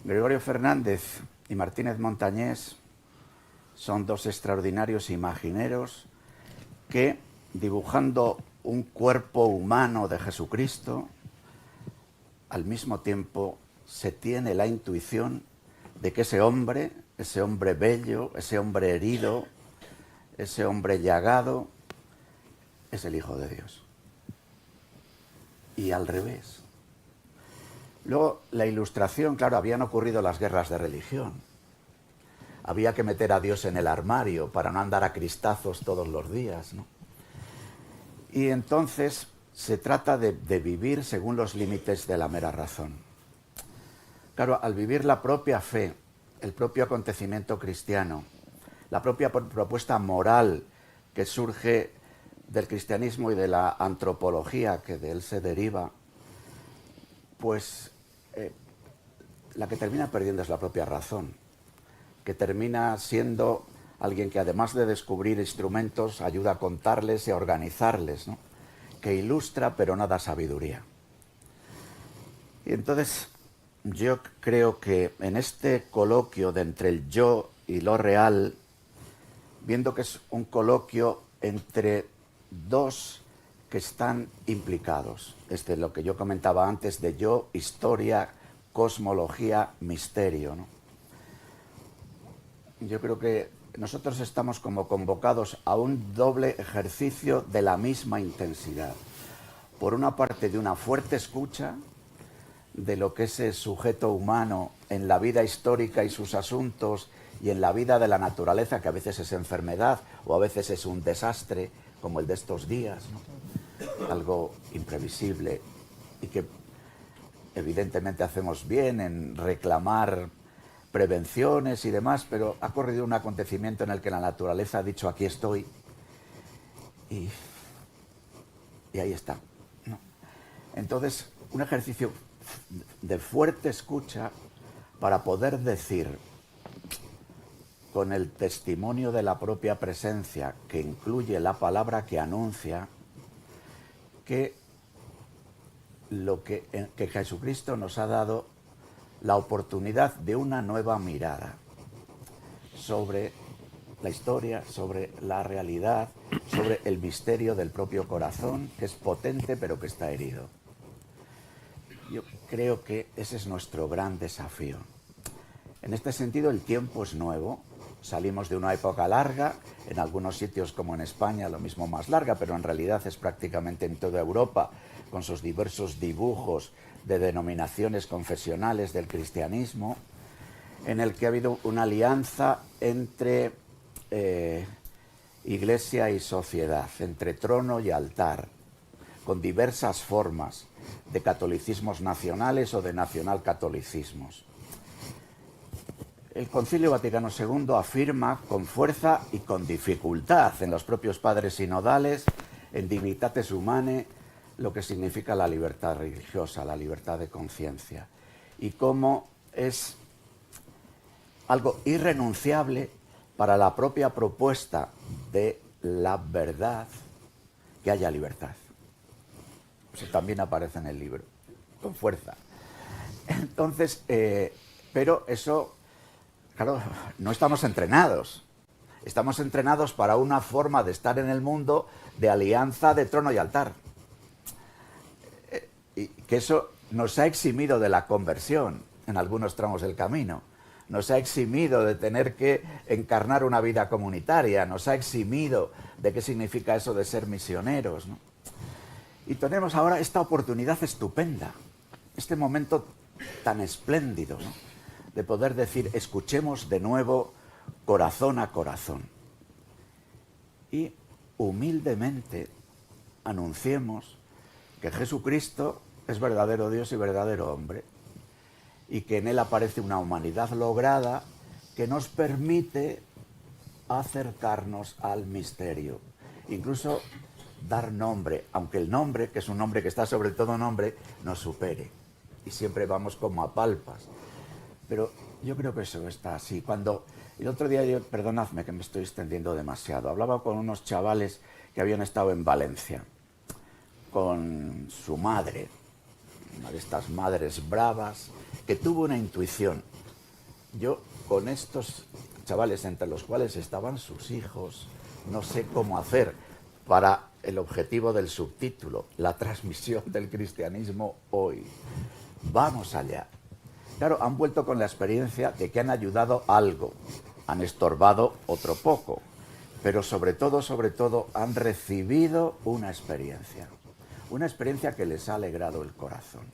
Gregorio Fernández y Martínez Montañés son dos extraordinarios imagineros que, dibujando un cuerpo humano de Jesucristo, al mismo tiempo se tiene la intuición de que ese hombre bello, ese hombre herido, ese hombre llagado, es el Hijo de Dios. Y al revés. Luego, la Ilustración, claro, habían ocurrido las guerras de religión. Había que meter a Dios en el armario para no andar a cristazos todos los días, ¿no? Y entonces se trata de vivir según los límites de la mera razón. Claro, al vivir la propia fe, el propio acontecimiento cristiano, la propia propuesta moral que surge del cristianismo y de la antropología que de él se deriva, pues la que termina perdiendo es la propia razón, que termina siendo alguien que además de descubrir instrumentos ayuda a contarles y a organizarles, ¿no? Que ilustra pero no da sabiduría. Y entonces yo creo que en este coloquio de entre el yo y lo real, viendo que es un coloquio entre dos que están implicados, desde lo que yo comentaba antes de yo, historia, cosmología, misterio, ¿no? Yo creo que nosotros estamos como convocados a un doble ejercicio de la misma intensidad. Por una parte, de una fuerte escucha de lo que es el sujeto humano en la vida histórica y sus asuntos y en la vida de la naturaleza, que a veces es enfermedad o a veces es un desastre, como el de estos días, ¿no? Algo imprevisible y que evidentemente hacemos bien en reclamar prevenciones y demás, pero ha ocurrido un acontecimiento en el que la naturaleza ha dicho aquí estoy y ahí está, ¿no? Entonces, un ejercicio de fuerte escucha para poder decir con el testimonio de la propia presencia que incluye la palabra que anuncia que que Jesucristo nos ha dado la oportunidad de una nueva mirada sobre la historia, sobre la realidad, sobre el misterio del propio corazón, que es potente pero que está herido. Yo creo que ese es nuestro gran desafío. En este sentido, el tiempo es nuevo. Salimos de una época larga, en algunos sitios como en España, lo mismo más larga, pero en realidad es prácticamente en toda Europa, con sus diversos dibujos de denominaciones confesionales del cristianismo, en el que ha habido una alianza entre iglesia y sociedad, entre trono y altar, con diversas formas de catolicismos nacionales o de nacionalcatolicismos. El Concilio Vaticano II afirma con fuerza y con dificultad en los propios padres sinodales, en Dignitatis Humanae, lo que significa la libertad religiosa, la libertad de conciencia, y cómo es algo irrenunciable para la propia propuesta de la verdad que haya libertad. Eso también aparece en el libro, con fuerza. Entonces, pero eso, claro, no estamos entrenados. Estamos entrenados para una forma de estar en el mundo de alianza de trono y altar. Y que eso nos ha eximido de la conversión en algunos tramos del camino. Nos ha eximido de tener que encarnar una vida comunitaria. Nos ha eximido de qué significa eso de ser misioneros, ¿no? Y tenemos ahora esta oportunidad estupenda, este momento tan espléndido, ¿no? De poder decir, escuchemos de nuevo corazón a corazón. Y humildemente anunciemos que Jesucristo es verdadero Dios y verdadero hombre, y que en él aparece una humanidad lograda que nos permite acercarnos al misterio, incluso dar nombre, aunque el nombre, que es un nombre que está sobre todo nombre, nos supere, y siempre vamos como a palpas. Pero yo creo que eso está así. Cuando el otro día, perdonadme que me estoy extendiendo demasiado, hablaba con unos chavales que habían estado en Valencia, con su madre, una de estas madres bravas, que tuvo una intuición. Yo, con estos chavales, entre los cuales estaban sus hijos, no sé cómo hacer para el objetivo del subtítulo, la transmisión del cristianismo hoy. Vamos allá. Claro, han vuelto con la experiencia de que han ayudado algo, han estorbado otro poco, pero sobre todo han recibido una experiencia que les ha alegrado el corazón.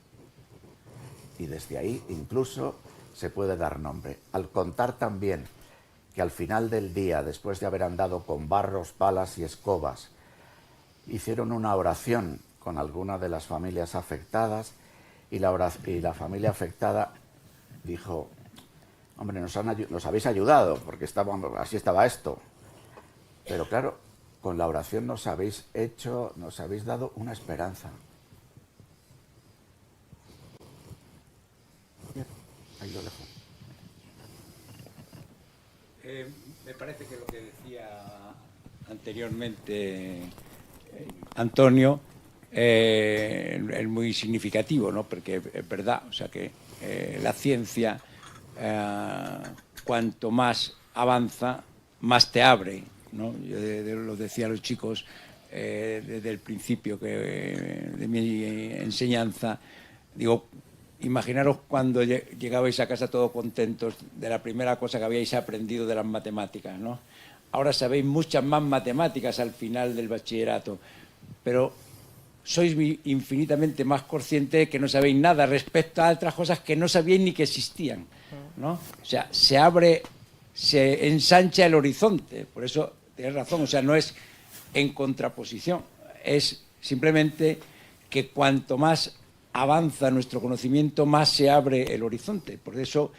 Y desde ahí incluso se puede dar nombre. Al contar también que al final del día, después de haber andado con barros, palas y escobas, hicieron una oración con alguna de las familias afectadas y la familia afectada dijo, hombre, nos habéis ayudado, porque así estaba esto. Pero claro, con la oración nos habéis dado una esperanza. Bien, ahí lo dejo. Me parece que lo que decía anteriormente Antonio es muy significativo, ¿no? Porque es verdad, o sea que la ciencia, cuanto más avanza, más te abre, ¿no? Yo lo decía a los chicos desde el principio de mi enseñanza, digo, imaginaros cuando llegabais a casa todos contentos de la primera cosa que habíais aprendido de las matemáticas, ¿no? Ahora sabéis muchas más matemáticas al final del bachillerato, pero sois infinitamente más conscientes que no sabéis nada respecto a otras cosas que no sabíais ni que existían, ¿no? O sea, se ensancha el horizonte, por eso tienes razón, o sea, no es en contraposición, es simplemente que cuanto más avanza nuestro conocimiento, más se abre el horizonte. Por eso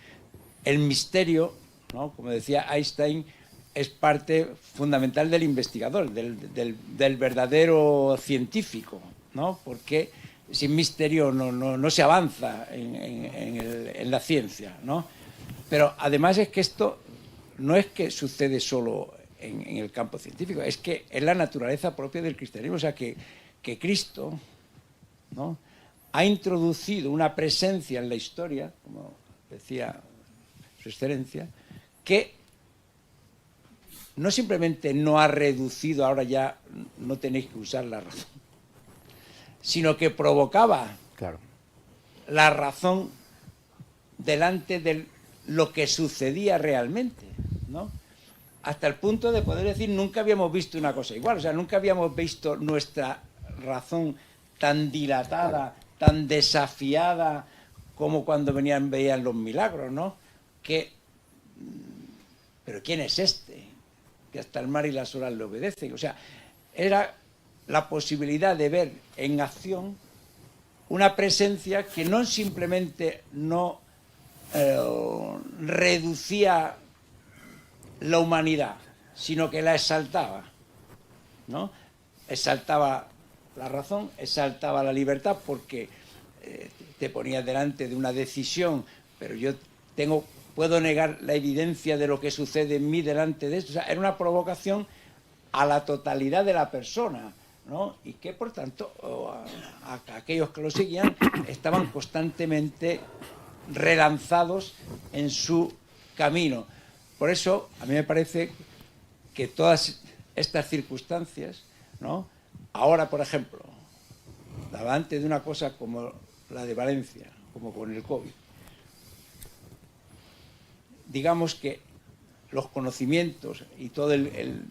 el misterio, ¿no? Como decía Einstein, es parte fundamental del investigador, del verdadero científico, ¿no? Porque sin misterio no se avanza en la ciencia, ¿no? Pero además es que esto no es que sucede solo en el campo científico, es que es la naturaleza propia del cristianismo, o sea que Cristo, ¿no?, ha introducido una presencia en la historia, como decía su excelencia, que no simplemente no ha reducido, ahora ya no tenéis que usar la razón, sino que provocaba la razón delante de lo que sucedía realmente, ¿no? Hasta el punto de poder decir, nunca habíamos visto una cosa igual, o sea, nunca habíamos visto nuestra razón tan dilatada, tan desafiada como cuando veían los milagros, ¿no? Pero ¿quién es este? Que hasta el mar y las olas le obedecen. O sea, era la posibilidad de ver en acción una presencia que no simplemente no reducía la humanidad, sino que la exaltaba, ¿no? Exaltaba la razón, exaltaba la libertad, porque te ponías delante de una decisión, pero yo puedo negar la evidencia de lo que sucede en mí delante de esto. O sea, era una provocación a la totalidad de la persona, ¿no? Y que, por tanto, a aquellos que lo seguían estaban constantemente relanzados en su camino. Por eso, a mí me parece que todas estas circunstancias, ¿no?, ahora, por ejemplo, delante de una cosa como la de Valencia, como con el COVID, digamos que los conocimientos y todo el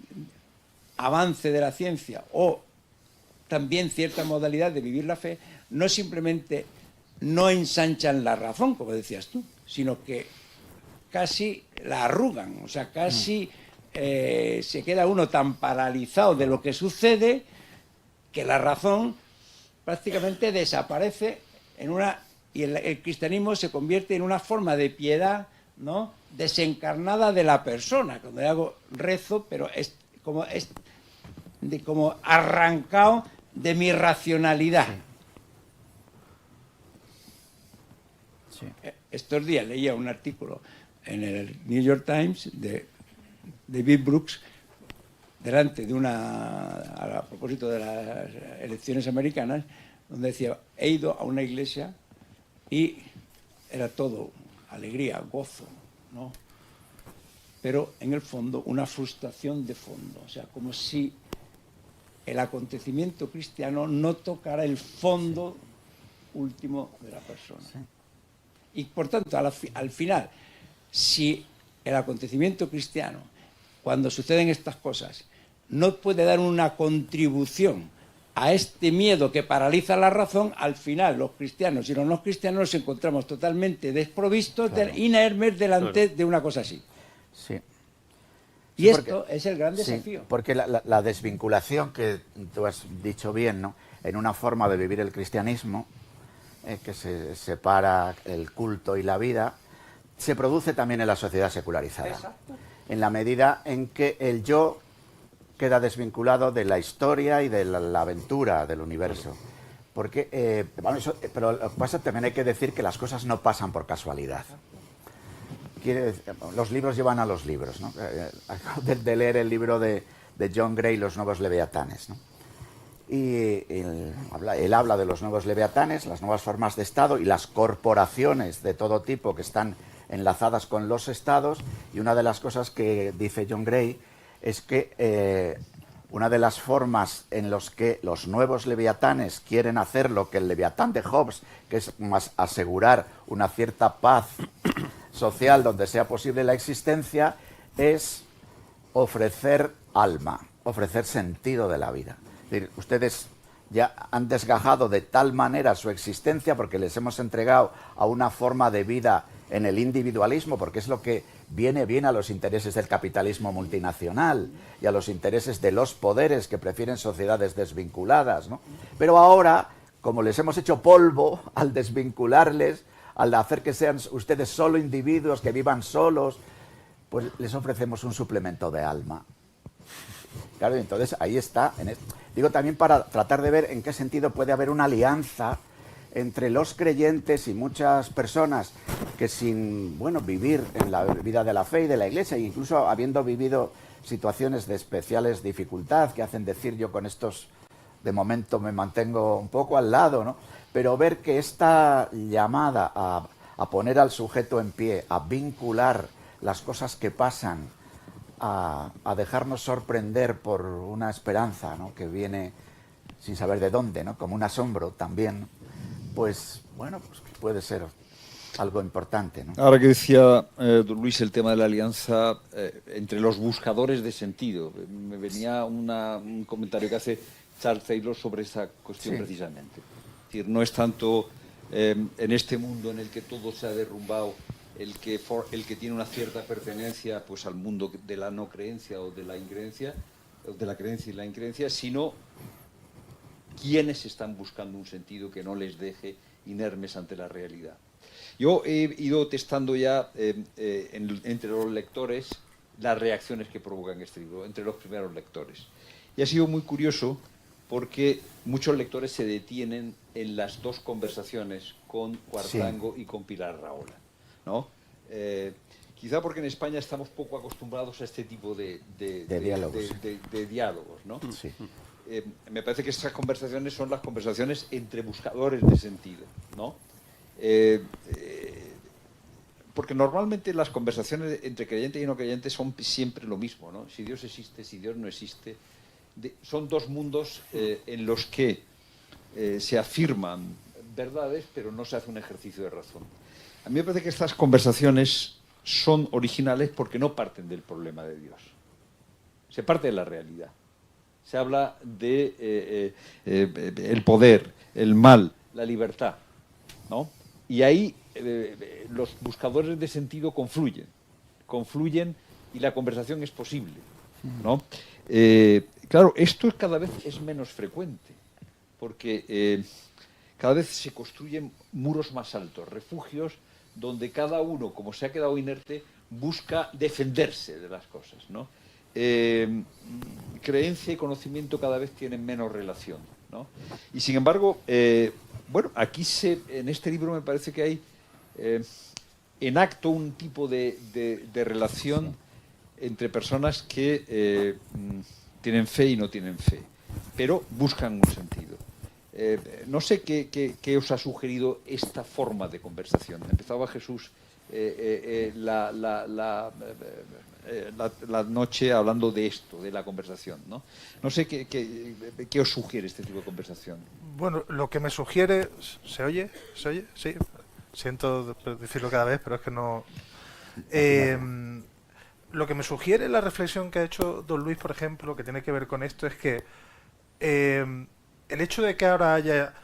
avance de la ciencia, o también cierta modalidad de vivir la fe, no simplemente no ensanchan la razón, como decías tú, sino que casi la arrugan, o sea, casi se queda uno tan paralizado de lo que sucede que la razón prácticamente desaparece y el cristianismo se convierte en una forma de piedad, ¿no?, desencarnada de la persona. Cuando le hago rezo, pero es como arrancado de mi racionalidad. Sí. Estos días leía un artículo en el New York Times de David Brooks, delante de a propósito de las elecciones americanas, donde decía, he ido a una iglesia y era todo alegría, gozo, ¿no? Pero en el fondo una frustración de fondo, o sea, como si el acontecimiento cristiano no tocara el fondo último de la persona. Y por tanto, al final, si el acontecimiento cristiano, cuando suceden estas cosas, no puede dar una contribución a este miedo que paraliza la razón, al final los cristianos y los no cristianos nos encontramos totalmente desprovistos, inermes delante de una cosa así. Sí. Y esto es el gran desafío. Sí, porque la desvinculación que tú has dicho bien, ¿no?, en una forma de vivir el cristianismo, que se separa el culto y la vida, se produce también en la sociedad secularizada. En la medida en que el yo queda desvinculado de la historia y de la aventura del universo. Porque, pero lo que pasa, también hay que decir que las cosas no pasan por casualidad. Los libros llevan a los libros, ¿no? Acabo de leer el libro de John Gray, Los Nuevos Leviatanes, ¿no? Y él habla de los nuevos leviatanes, las nuevas formas de Estado y las corporaciones de todo tipo que están enlazadas con los estados, y una de las cosas que dice John Gray es que una de las formas en las que los nuevos leviatanes quieren hacer lo que el leviatán de Hobbes, que es más asegurar una cierta paz social donde sea posible la existencia, es ofrecer alma, ofrecer sentido de la vida. Es decir, ustedes ya han desgajado de tal manera su existencia porque les hemos entregado a una forma de vida en el individualismo, porque es lo que viene bien a los intereses del capitalismo multinacional y a los intereses de los poderes que prefieren sociedades desvinculadas, ¿no? Pero ahora, como les hemos hecho polvo al desvincularles, al hacer que sean ustedes solo individuos, que vivan solos, pues les ofrecemos un suplemento de alma. Claro, entonces ahí está. Digo también para tratar de ver en qué sentido puede haber una alianza entre los creyentes y muchas personas que sin, bueno, vivir en la vida de la fe y de la Iglesia, e incluso habiendo vivido situaciones de especiales dificultad, que hacen decir yo con estos, de momento me mantengo un poco al lado, ¿no? Pero ver que esta llamada a poner al sujeto en pie, a vincular las cosas que pasan, a dejarnos sorprender por una esperanza, ¿no?, que viene sin saber de dónde, ¿no?, como un asombro también, pues bueno, pues puede ser algo importante, ¿no? Ahora que decía don Luis el tema de la alianza entre los buscadores de sentido, me venía un comentario que hace Charles Taylor sobre esa cuestión, sí, precisamente. Es decir, no es tanto en este mundo en el que todo se ha derrumbado el que tiene una cierta pertenencia pues al mundo de la no creencia o de la increencia, o de la creencia y la increencia, sino quienes están buscando un sentido que no les deje inermes ante la realidad. Yo he ido testando ya entre los lectores las reacciones que provocan este libro, entre los primeros lectores. Y ha sido muy curioso porque muchos lectores se detienen en las dos conversaciones con Cuartango, sí, y con Pilar Rahola, ¿no? Quizá porque en España estamos poco acostumbrados a este tipo de diálogos, ¿no? Sí. Me parece que estas conversaciones son las conversaciones entre buscadores de sentido, ¿no? Porque normalmente las conversaciones entre creyentes y no creyentes son siempre lo mismo, ¿no? Si Dios existe, si Dios no existe. Son dos mundos en los que se afirman verdades, pero no se hace un ejercicio de razón. A mí me parece que estas conversaciones son originales porque no parten del problema de Dios. Se parte de la realidad. Se habla de el poder, el mal, la libertad, ¿no? Y ahí los buscadores de sentido confluyen y la conversación es posible, ¿no? Claro, esto cada vez es menos frecuente, porque cada vez se construyen muros más altos, refugios donde cada uno, como se ha quedado inerte, busca defenderse de las cosas, ¿no? Creencia y conocimiento cada vez tienen menos relación, ¿no? Y sin embargo, bueno, aquí en este libro me parece que hay en acto un tipo de relación entre personas que tienen fe y no tienen fe, pero buscan un sentido. No sé qué os ha sugerido esta forma de conversación. Empezaba Jesús la noche hablando de esto, de la conversación, ¿no? No sé qué os sugiere este tipo de conversación. Bueno, lo que me sugiere... ¿Se oye? ¿Se oye? Sí. Siento decirlo cada vez, pero es que no... lo que me sugiere la reflexión que ha hecho don Luis, por ejemplo, que tiene que ver con esto, es que el hecho de que ahora haya,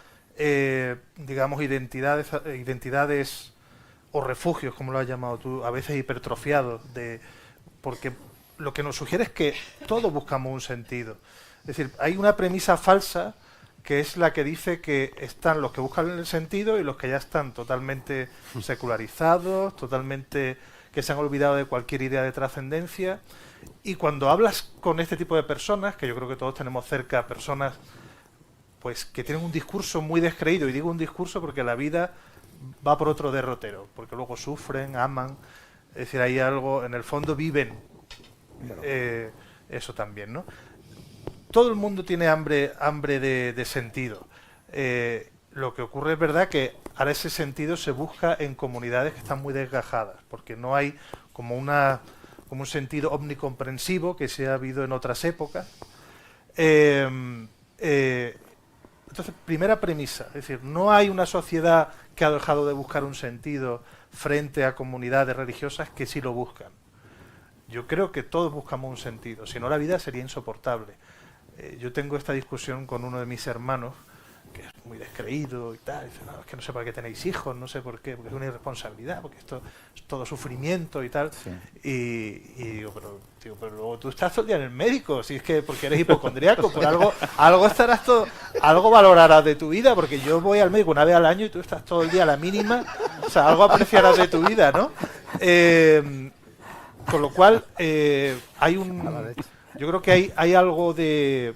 digamos, identidades o refugios, como lo has llamado tú, a veces hipertrofiados, porque lo que nos sugiere es que todos buscamos un sentido. Es decir, hay una premisa falsa que es la que dice que están los que buscan el sentido y los que ya están totalmente secularizados, totalmente que se han olvidado de cualquier idea de trascendencia. Y cuando hablas con este tipo de personas, que yo creo que todos tenemos cerca personas pues que tienen un discurso muy descreído, y digo un discurso porque la vida va por otro derrotero, porque luego sufren, aman, es decir, hay algo, en el fondo viven eso también, ¿no? Todo el mundo tiene hambre de sentido. Lo que ocurre es verdad que ahora ese sentido se busca en comunidades que están muy desgajadas, porque no hay como un sentido omnicomprensivo que se ha habido en otras épocas. Entonces, primera premisa, es decir, no hay una sociedad que ha dejado de buscar un sentido frente a comunidades religiosas que sí lo buscan. Yo creo que todos buscamos un sentido, si no la vida sería insoportable. Yo tengo esta discusión con uno de mis hermanos, que es muy descreído y tal, dice, no, es que no sé por qué tenéis hijos, no sé por qué, porque es una irresponsabilidad, porque esto es todo sufrimiento y tal. Sí. Y digo, pero luego tú estás todo el día en el médico, si es que porque eres hipocondriaco, por algo estarás algo valorarás de tu vida, porque yo voy al médico una vez al año y tú estás todo el día a la mínima, o sea, algo apreciarás de tu vida, ¿no? Con lo cual, yo creo que hay algo de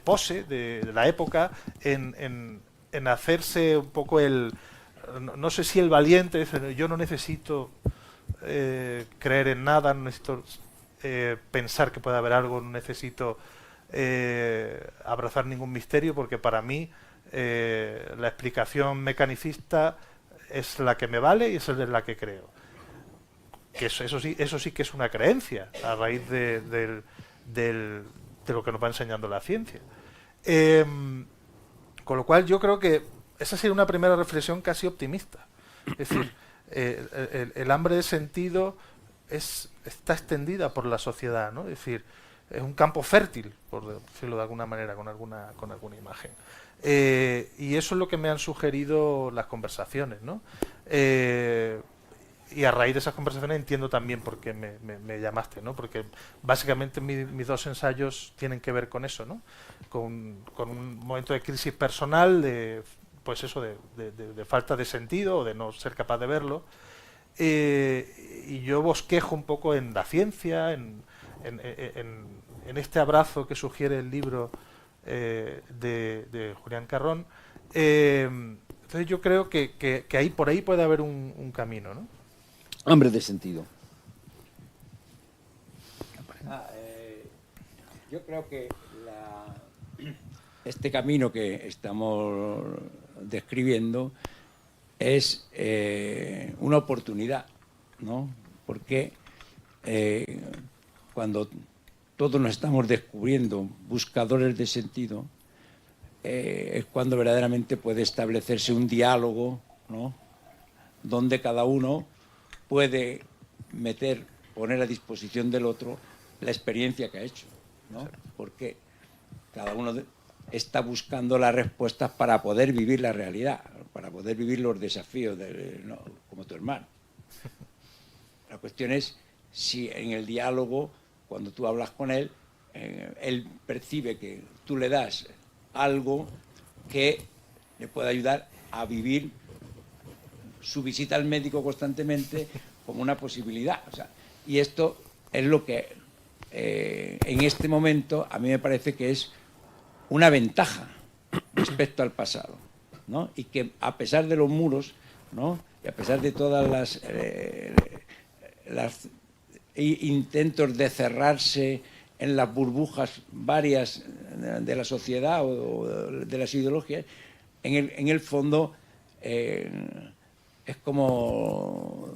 pose de la época en hacerse un poco no sé si el valiente, yo no necesito creer en nada, no necesito pensar que puede haber algo, no necesito abrazar ningún misterio, porque para mí la explicación mecanicista es la que me vale y es la que creo. Que eso sí que es una creencia a raíz de lo que nos va enseñando la ciencia. Con lo cual yo creo que esa sería una primera reflexión casi optimista. Es decir, el hambre de sentido está extendida por la sociedad, ¿no? Es decir, es un campo fértil, por decirlo de alguna manera, con alguna imagen. Y eso es lo que me han sugerido las conversaciones, ¿no? Y a raíz de esas conversaciones entiendo también por qué me llamaste, ¿no? Porque básicamente mis dos ensayos tienen que ver con eso, ¿no? Con un momento de crisis personal, pues eso, de falta de sentido o de no ser capaz de verlo. Y yo bosquejo un poco en la ciencia, en este abrazo que sugiere el libro de Julián Carrón. Entonces yo creo que por ahí puede haber un camino, ¿no? Hambre de sentido. Yo creo que este camino que estamos describiendo es una oportunidad, ¿no? Porque cuando todos nos estamos descubriendo buscadores de sentido, es cuando verdaderamente puede establecerse un diálogo, ¿no? Donde cada uno puede poner a disposición del otro la experiencia que ha hecho, ¿no? Porque cada uno está buscando las respuestas para poder vivir la realidad, para poder vivir los desafíos, ¿no? Como tu hermano. La cuestión es si en el diálogo, cuando tú hablas con él, él percibe que tú le das algo que le puede ayudar a vivir su visita al médico constantemente como una posibilidad. O sea, y esto es lo que en este momento a mí me parece que es una ventaja respecto al pasado, ¿no? Y que a pesar de los muros, ¿no? Y a pesar de todas las intentos de cerrarse en las burbujas varias de la sociedad o de las ideologías, en el fondo es como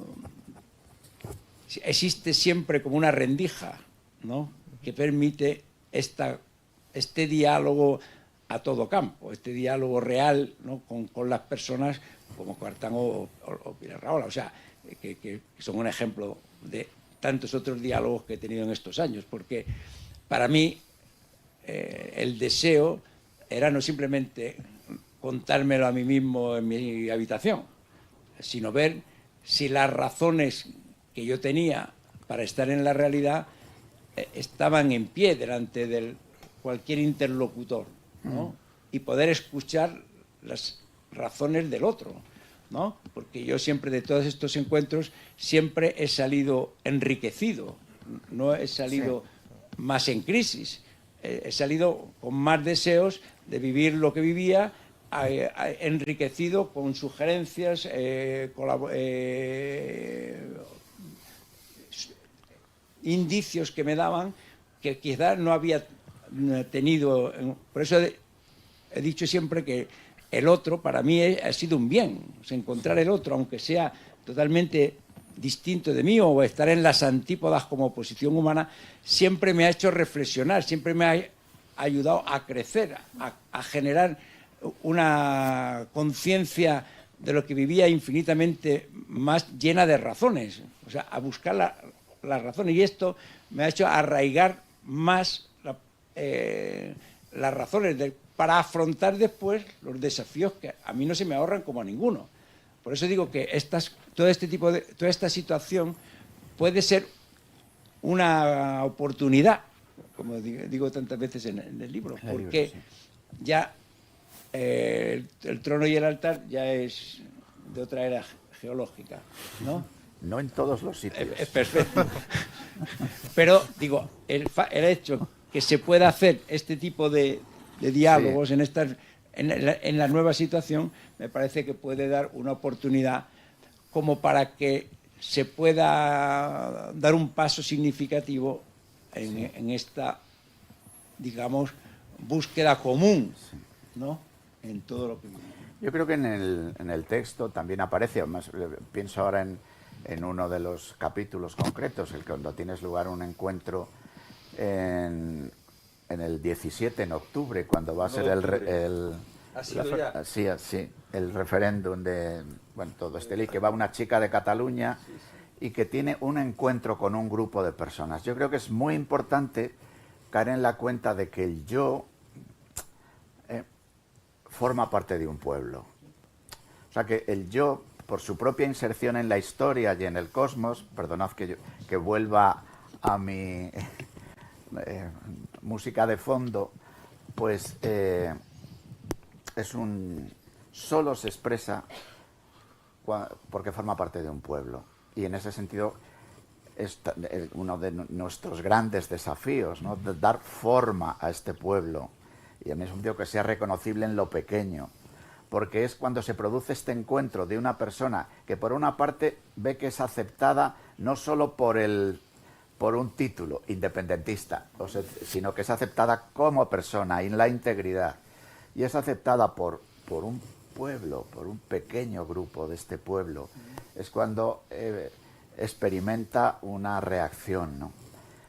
existe siempre como una rendija, ¿no? Que permite este diálogo a todo campo, este diálogo real, ¿no? con las personas como Cuartán o Pilar Rahola, o sea, que son un ejemplo de tantos otros diálogos que he tenido en estos años, porque para mí el deseo era no simplemente contármelo a mí mismo en mi habitación, sino ver si las razones que yo tenía para estar en la realidad estaban en pie delante de cualquier interlocutor, ¿no? y poder escuchar las razones del otro, ¿no? Porque yo siempre, de todos estos encuentros, siempre he salido enriquecido, no he salido más en crisis, he salido con más deseos de vivir lo que vivía, enriquecido con sugerencias, indicios que me daban que quizás no había tenido. Por eso he dicho siempre que el otro para mí ha sido un bien. O sea, encontrar el otro, aunque sea totalmente distinto de mí o estar en las antípodas como posición humana, siempre me ha hecho reflexionar, siempre me ha ayudado a crecer, a generar una conciencia de lo que vivía infinitamente más llena de razones, o sea, a buscar las razones. Y esto me ha hecho arraigar más las razones para afrontar después los desafíos que a mí no se me ahorran como a ninguno. Por eso digo que toda esta situación puede ser una oportunidad, como digo tantas veces en el libro, porque ya el trono y el altar ya es de otra era geológica, ¿no? No en todos los sitios. Es perfecto. Pero, digo, el hecho que se pueda hacer este tipo de diálogos en la nueva situación, me parece que puede dar una oportunidad como para que se pueda dar un paso significativo en esta, digamos, búsqueda común, ¿no? En todo lo que vivimos. Yo creo que en el texto también aparece, además, pienso ahora en uno de los capítulos concretos, el que cuando tienes lugar un encuentro en el 17 en octubre, cuando va a ser el referéndum de, bueno, todo este lío, que va una chica de Cataluña y que tiene un encuentro con un grupo de personas. Yo creo que es muy importante caer en la cuenta de que el yo forma parte de un pueblo. O sea que el yo, por su propia inserción en la historia y en el cosmos, perdonad que vuelva a mi música de fondo, pues solo se expresa porque forma parte de un pueblo. Y en ese sentido es uno de nuestros grandes desafíos, ¿no? De dar forma a este pueblo y al mismo tiempo que sea reconocible en lo pequeño, porque es cuando se produce este encuentro de una persona que por una parte ve que es aceptada no solo por un título independentista, sino que es aceptada como persona en la integridad, y es aceptada por un pueblo, por un pequeño grupo de este pueblo, es cuando experimenta una reacción, ¿no?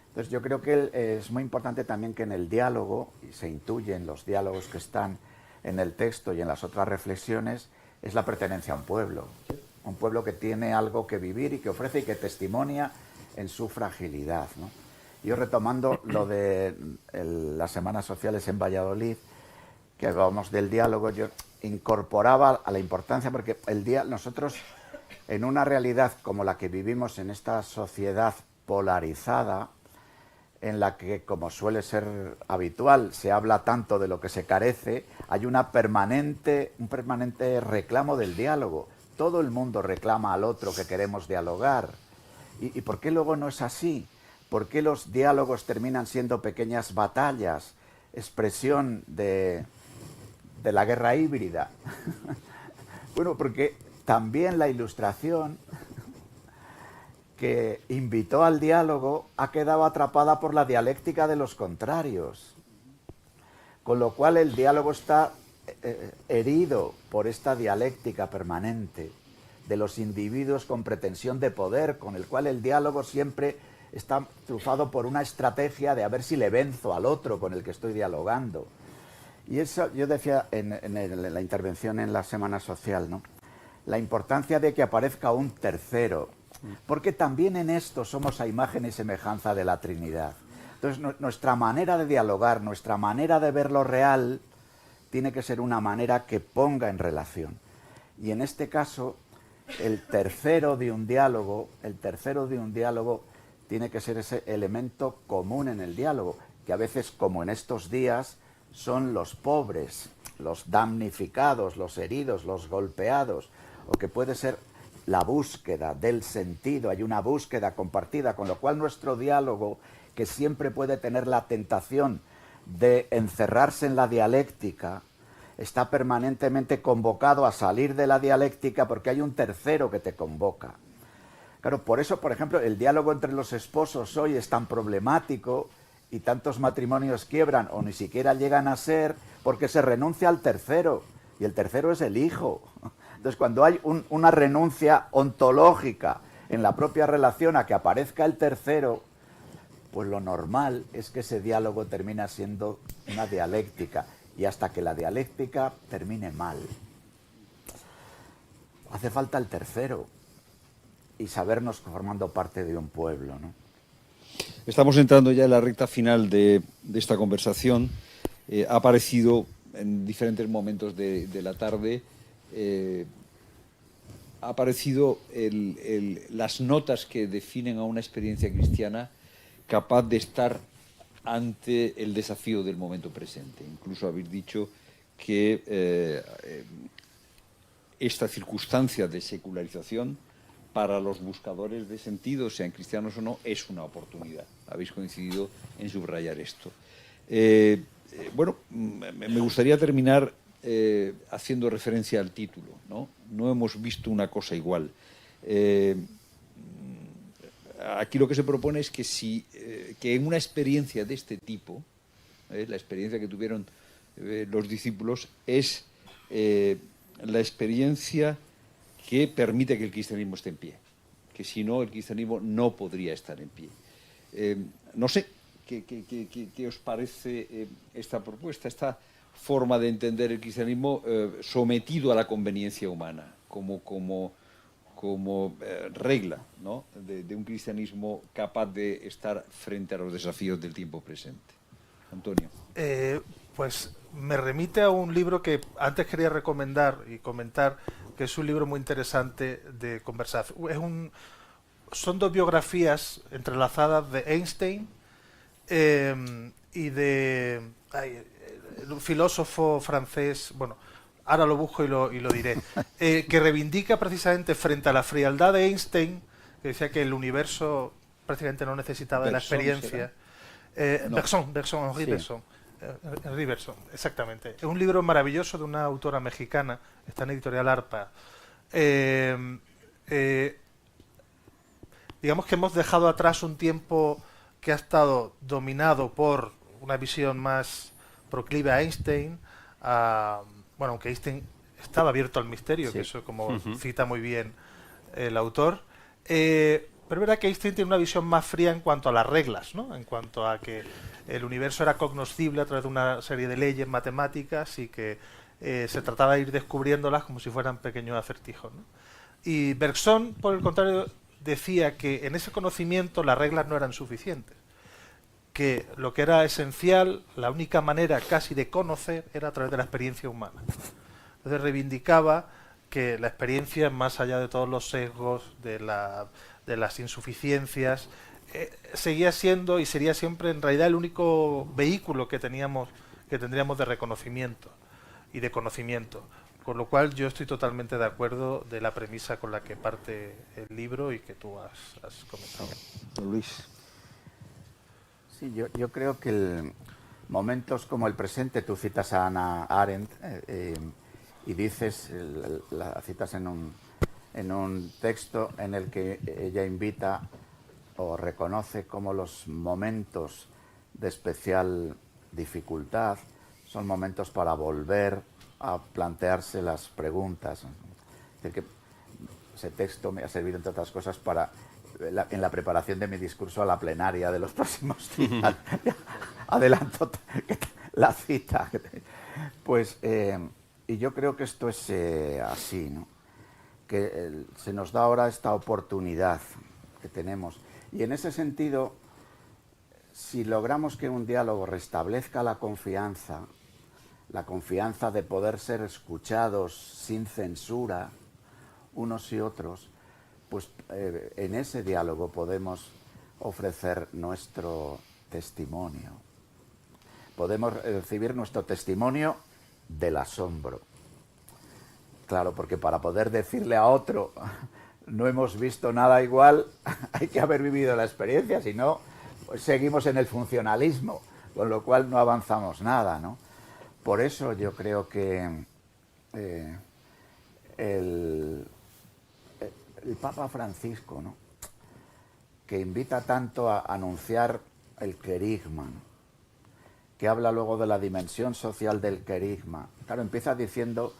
Entonces yo creo que es muy importante también que en el diálogo, y se intuye en los diálogos que están en el texto y en las otras reflexiones, es la pertenencia a un pueblo que tiene algo que vivir y que ofrece y que testimonia en su fragilidad, ¿no? Yo retomando lo de las semanas sociales en Valladolid, que hablábamos del diálogo, yo incorporaba a la importancia, porque nosotros en una realidad como la que vivimos en esta sociedad polarizada, en la que, como suele ser habitual, se habla tanto de lo que se carece, hay un permanente reclamo del diálogo. Todo el mundo reclama al otro que queremos dialogar. ¿Y por qué luego no es así? ¿Por qué los diálogos terminan siendo pequeñas batallas, expresión de la guerra híbrida? Bueno, porque también la Ilustración, que invitó al diálogo, ha quedado atrapada por la dialéctica de los contrarios. Con lo cual el diálogo está herido por esta dialéctica permanente de los individuos con pretensión de poder, con el cual el diálogo siempre está trufado por una estrategia de a ver si le venzo al otro con el que estoy dialogando. Y eso yo decía en la intervención en la Semana Social, ¿no? La importancia de que aparezca un tercero, porque también en esto somos a imagen y semejanza de la Trinidad. Entonces nuestra manera de dialogar, nuestra manera de ver lo real, tiene que ser una manera que ponga en relación. Y en este caso, el tercero de un diálogo tiene que ser ese elemento común en el diálogo, que a veces, como en estos días, son los pobres los damnificados, los heridos, los golpeados, o que puede ser la búsqueda del sentido, hay una búsqueda compartida, con lo cual nuestro diálogo, que siempre puede tener la tentación de encerrarse en la dialéctica, está permanentemente convocado a salir de la dialéctica porque hay un tercero que te convoca. Claro, por eso, por ejemplo, el diálogo entre los esposos hoy es tan problemático y tantos matrimonios quiebran o ni siquiera llegan a ser porque se renuncia al tercero, y el tercero es el hijo. Entonces, cuando hay una renuncia ontológica en la propia relación a que aparezca el tercero, pues lo normal es que ese diálogo termina siendo una dialéctica, y hasta que la dialéctica termine mal, hace falta el tercero y sabernos formando parte de un pueblo, ¿no? Estamos entrando ya en la recta final de esta conversación. Ha aparecido en diferentes momentos de la tarde, ha aparecido las notas que definen a una experiencia cristiana capaz de estar ante el desafío del momento presente. Incluso habéis dicho que esta circunstancia de secularización para los buscadores de sentido, sean cristianos o no, es una oportunidad. Habéis coincidido en subrayar esto. Bueno, me gustaría terminar haciendo referencia al título, ¿no? No hemos visto una cosa igual. Aquí lo que se propone es que, que en una experiencia de este tipo, la experiencia que tuvieron los discípulos, es la experiencia que permite que el cristianismo esté en pie, que si no, el cristianismo no podría estar en pie. No sé, ¿qué os parece esta propuesta, esta forma de entender el cristianismo sometido a la conveniencia humana, como regla, ¿no?, de un cristianismo capaz de estar frente a los desafíos del tiempo presente? Antonio. Pues me remite a un libro que antes quería recomendar y comentar, que es un libro muy interesante de conversación. Son dos biografías entrelazadas de Einstein y de un filósofo francés, bueno, ahora lo busco y lo diré, que reivindica precisamente frente a la frialdad de Einstein, que decía que el universo prácticamente no necesitaba de la experiencia. Henri Bergson, exactamente. Es un libro maravilloso de una autora mexicana, está en Editorial Arpa. Digamos que hemos dejado atrás un tiempo que ha estado dominado por una visión más proclive a Einstein, bueno, aunque Einstein estaba abierto al misterio, sí, que eso como cita muy bien el autor, pero es verdad que Einstein tiene una visión más fría en cuanto a las reglas, ¿no? En cuanto a que el universo era cognoscible a través de una serie de leyes matemáticas y que se trataba de ir descubriéndolas como si fueran pequeños acertijos, ¿no? Y Bergson, por el contrario, decía que en ese conocimiento las reglas no eran suficientes, que lo que era esencial, la única manera casi de conocer, era a través de la experiencia humana. Entonces reivindicaba que la experiencia, más allá de todos los sesgos, de las insuficiencias, seguía siendo y sería siempre en realidad el único vehículo que tendríamos de reconocimiento y de conocimiento. Con lo cual yo estoy totalmente de acuerdo de la premisa con la que parte el libro y que tú has comentado. Luis. Sí, yo creo que momentos como el presente, tú citas a Hannah Arendt y dices, la citas en un texto en el que ella invita o reconoce cómo los momentos de especial dificultad son momentos para volver a plantearse las preguntas. Es decir, que ese texto me ha servido, entre otras cosas, en la preparación de mi discurso a la plenaria de los próximos días. Adelanto la cita. Pues, y yo creo que esto es así, ¿no? Que se nos da ahora esta oportunidad que tenemos. Y en ese sentido, si logramos que un diálogo restablezca la confianza de poder ser escuchados sin censura unos y otros, pues en ese diálogo podemos ofrecer nuestro testimonio. Podemos recibir nuestro testimonio del asombro. Claro, porque para poder decirle a otro no hemos visto nada igual, hay que haber vivido la experiencia, si no, pues seguimos en el funcionalismo, con lo cual no avanzamos nada, ¿no? Por eso yo creo que el Papa Francisco, ¿no?, que invita tanto a anunciar el querigma, ¿no?, que habla luego de la dimensión social del querigma. Claro, empieza diciendo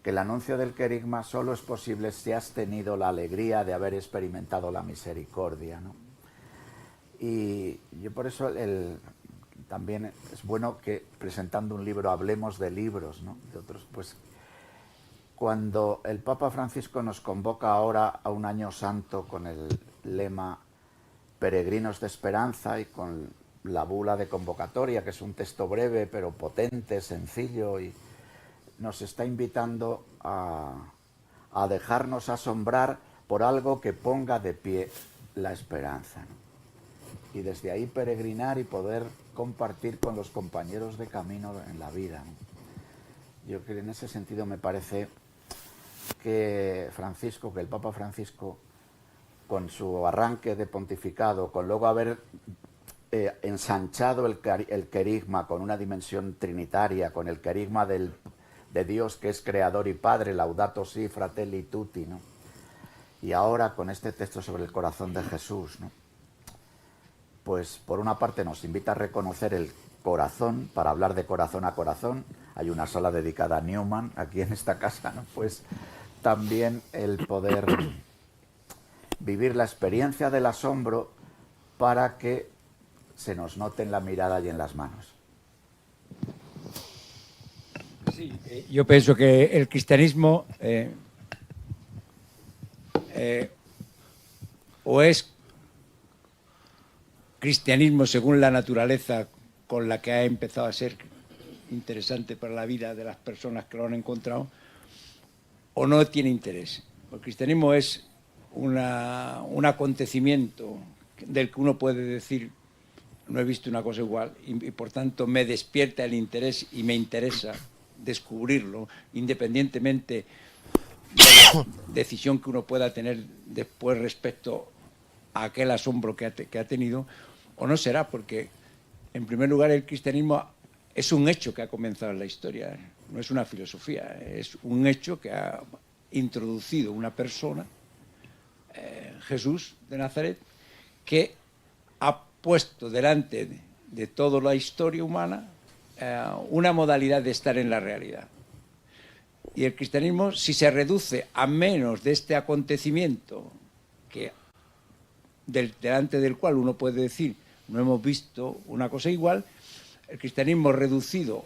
que el anuncio del querigma solo es posible si has tenido la alegría de haber experimentado la misericordia, ¿no? Y yo por eso también es bueno que presentando un libro hablemos de libros, ¿no?, de otros. Pues cuando el Papa Francisco nos convoca ahora a un año santo con el lema Peregrinos de Esperanza y con la bula de convocatoria, que es un texto breve pero potente, sencillo, y nos está invitando a dejarnos asombrar por algo que ponga de pie la esperanza, ¿no? Y desde ahí peregrinar y poder compartir con los compañeros de camino en la vida, ¿no? Yo creo que en ese sentido me parece que el Papa Francisco, con su arranque de pontificado, con luego haber ensanchado el querigma con una dimensión trinitaria, con el querigma de Dios que es creador y padre, Laudato Si, Fratelli Tutti, ¿no?, y ahora con este texto sobre el corazón de Jesús, ¿no?, pues por una parte nos invita a reconocer el corazón, para hablar de corazón a corazón. Hay una sala dedicada a Newman aquí en esta casa, ¿no? Pues también el poder vivir la experiencia del asombro para que se nos note en la mirada y en las manos. Sí, yo pienso que el cristianismo o es cristianismo según la naturaleza con la que ha empezado a ser interesante para la vida de las personas que lo han encontrado, o no tiene interés. El cristianismo es un acontecimiento del que uno puede decir no he visto una cosa igual y por tanto me despierta el interés y me interesa descubrirlo, independientemente de la decisión que uno pueda tener después respecto a aquel asombro que ha tenido, o no será, porque en primer lugar el cristianismo es un hecho que ha comenzado en la historia, no es una filosofía, es un hecho que ha introducido una persona, Jesús de Nazaret, que ha puesto delante de toda la historia humana una modalidad de estar en la realidad. Y el cristianismo, si se reduce a menos de este acontecimiento delante del cual uno puede decir no hemos visto una cosa igual, el cristianismo reducido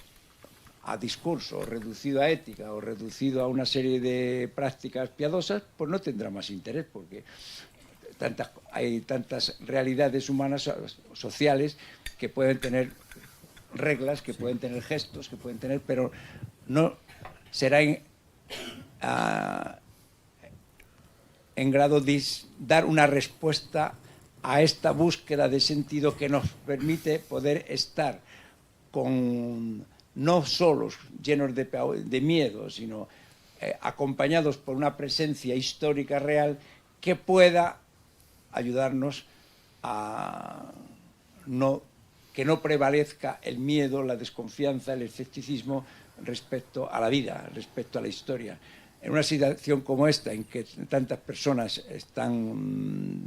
a discurso, o reducido a ética, o reducido a una serie de prácticas piadosas, pues no tendrá más interés, porque hay tantas realidades humanas, sociales, que pueden tener reglas, que pueden tener gestos, que pueden tener, pero no será en grado de dar una respuesta a esta búsqueda de sentido que nos permite poder estar no solos, llenos de miedo, sino acompañados por una presencia histórica real que pueda ayudarnos a que no prevalezca el miedo, la desconfianza, el escepticismo respecto a la vida, respecto a la historia. En una situación como esta, en que tantas personas están,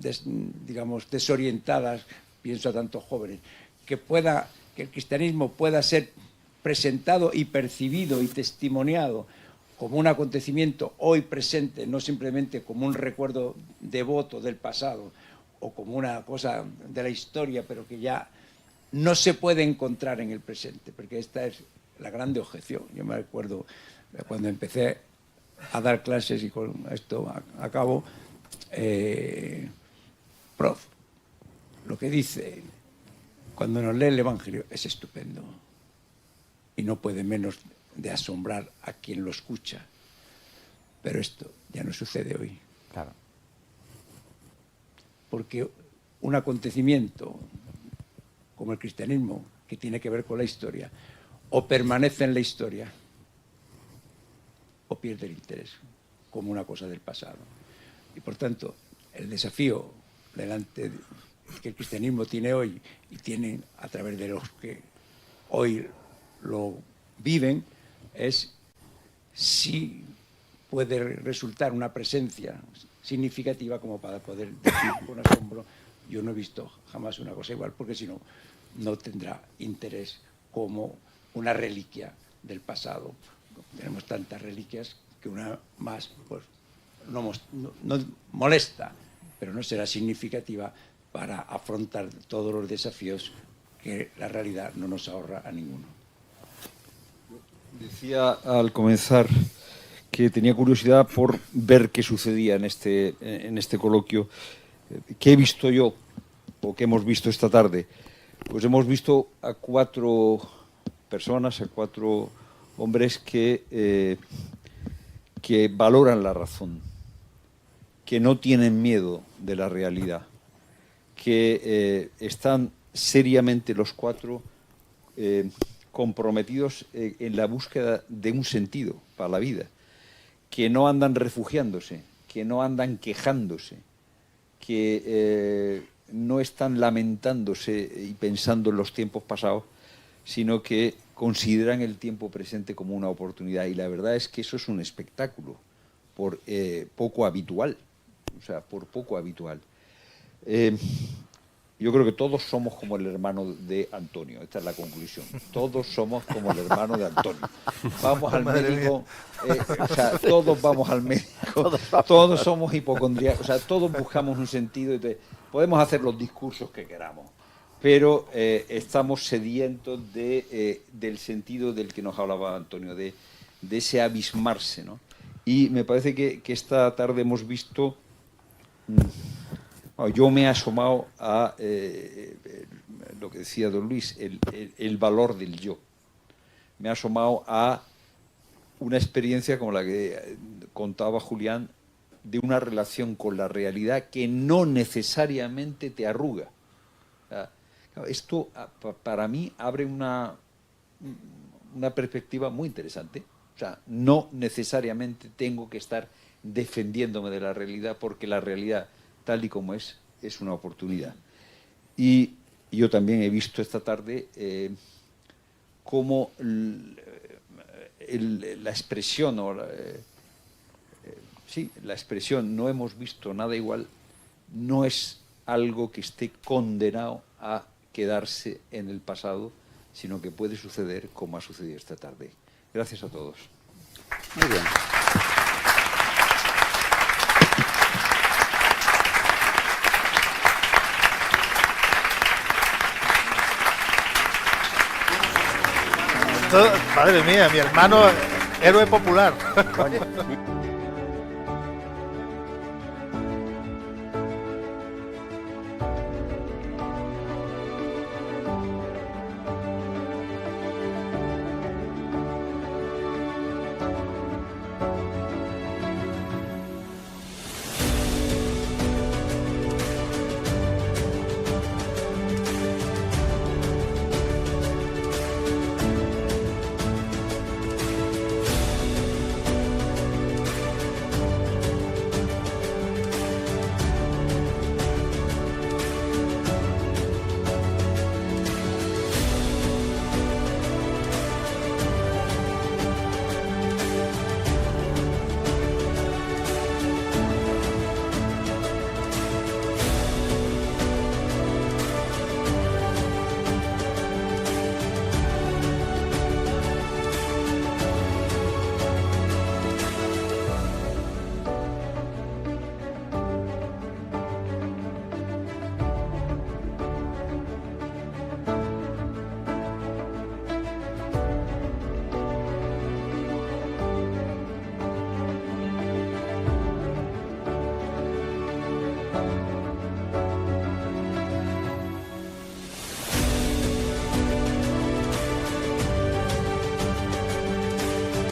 digamos, desorientadas, pienso a tantos jóvenes, que el cristianismo pueda ser presentado y percibido y testimoniado como un acontecimiento hoy presente, no simplemente como un recuerdo devoto del pasado o como una cosa de la historia, pero que ya no se puede encontrar en el presente, porque esta es la grande objeción. Yo me acuerdo cuando empecé a dar clases, y con esto acabo, prof, lo que dice cuando nos lee el Evangelio es estupendo y no puede menos de asombrar a quien lo escucha, pero esto ya no sucede hoy. Claro. Porque un acontecimiento como el cristianismo, que tiene que ver con la historia, o permanece en la historia o pierde el interés como una cosa del pasado. Y por tanto, el desafío delante que el cristianismo tiene hoy y tienen a través de los que hoy lo viven es si puede resultar una presencia significativa como para poder decir con asombro: yo no he visto jamás una cosa igual, porque si no, no tendrá interés como una reliquia del pasado. Tenemos tantas reliquias que una más pues no molesta, pero no será significativa para afrontar todos los desafíos que la realidad no nos ahorra a ninguno. Decía al comenzar que tenía curiosidad por ver qué sucedía en este coloquio. ¿Qué he visto yo o qué hemos visto esta tarde? Pues hemos visto a 4 personas, a 4 hombres que valoran la razón, que no tienen miedo de la realidad, que están seriamente los 4 comprometidos en la búsqueda de un sentido para la vida, que no andan refugiándose, que no andan quejándose, que no están lamentándose y pensando en los tiempos pasados, sino que consideran el tiempo presente como una oportunidad. Y la verdad es que eso es un espectáculo por poco habitual. O sea, por poco habitual. Yo creo que todos somos como el hermano de Antonio. Esta es la conclusión. Todos somos como el hermano de Antonio. Vamos al médico, o sea, todos vamos al médico, todos somos hipocondríacos, o sea, todos buscamos un sentido. Podemos hacer los discursos que queramos, pero estamos sedientos del sentido del que nos hablaba Antonio, de ese abismarse, ¿no? Y me parece que esta tarde hemos visto... yo me he asomado a lo que decía don Luis, el valor del yo. Me he asomado a una experiencia como la que contaba Julián, de una relación con la realidad que no necesariamente te arruga. O sea, esto para mí abre una perspectiva muy interesante. O sea, no necesariamente tengo que estar defendiéndome de la realidad, porque la realidad, tal y como es una oportunidad. Y yo también he visto esta tarde cómo la expresión, la expresión "no hemos visto nada igual" no es algo que esté condenado a quedarse en el pasado, sino que puede suceder como ha sucedido esta tarde. Gracias a todos. Muy bien. Madre mía, mi hermano, héroe popular.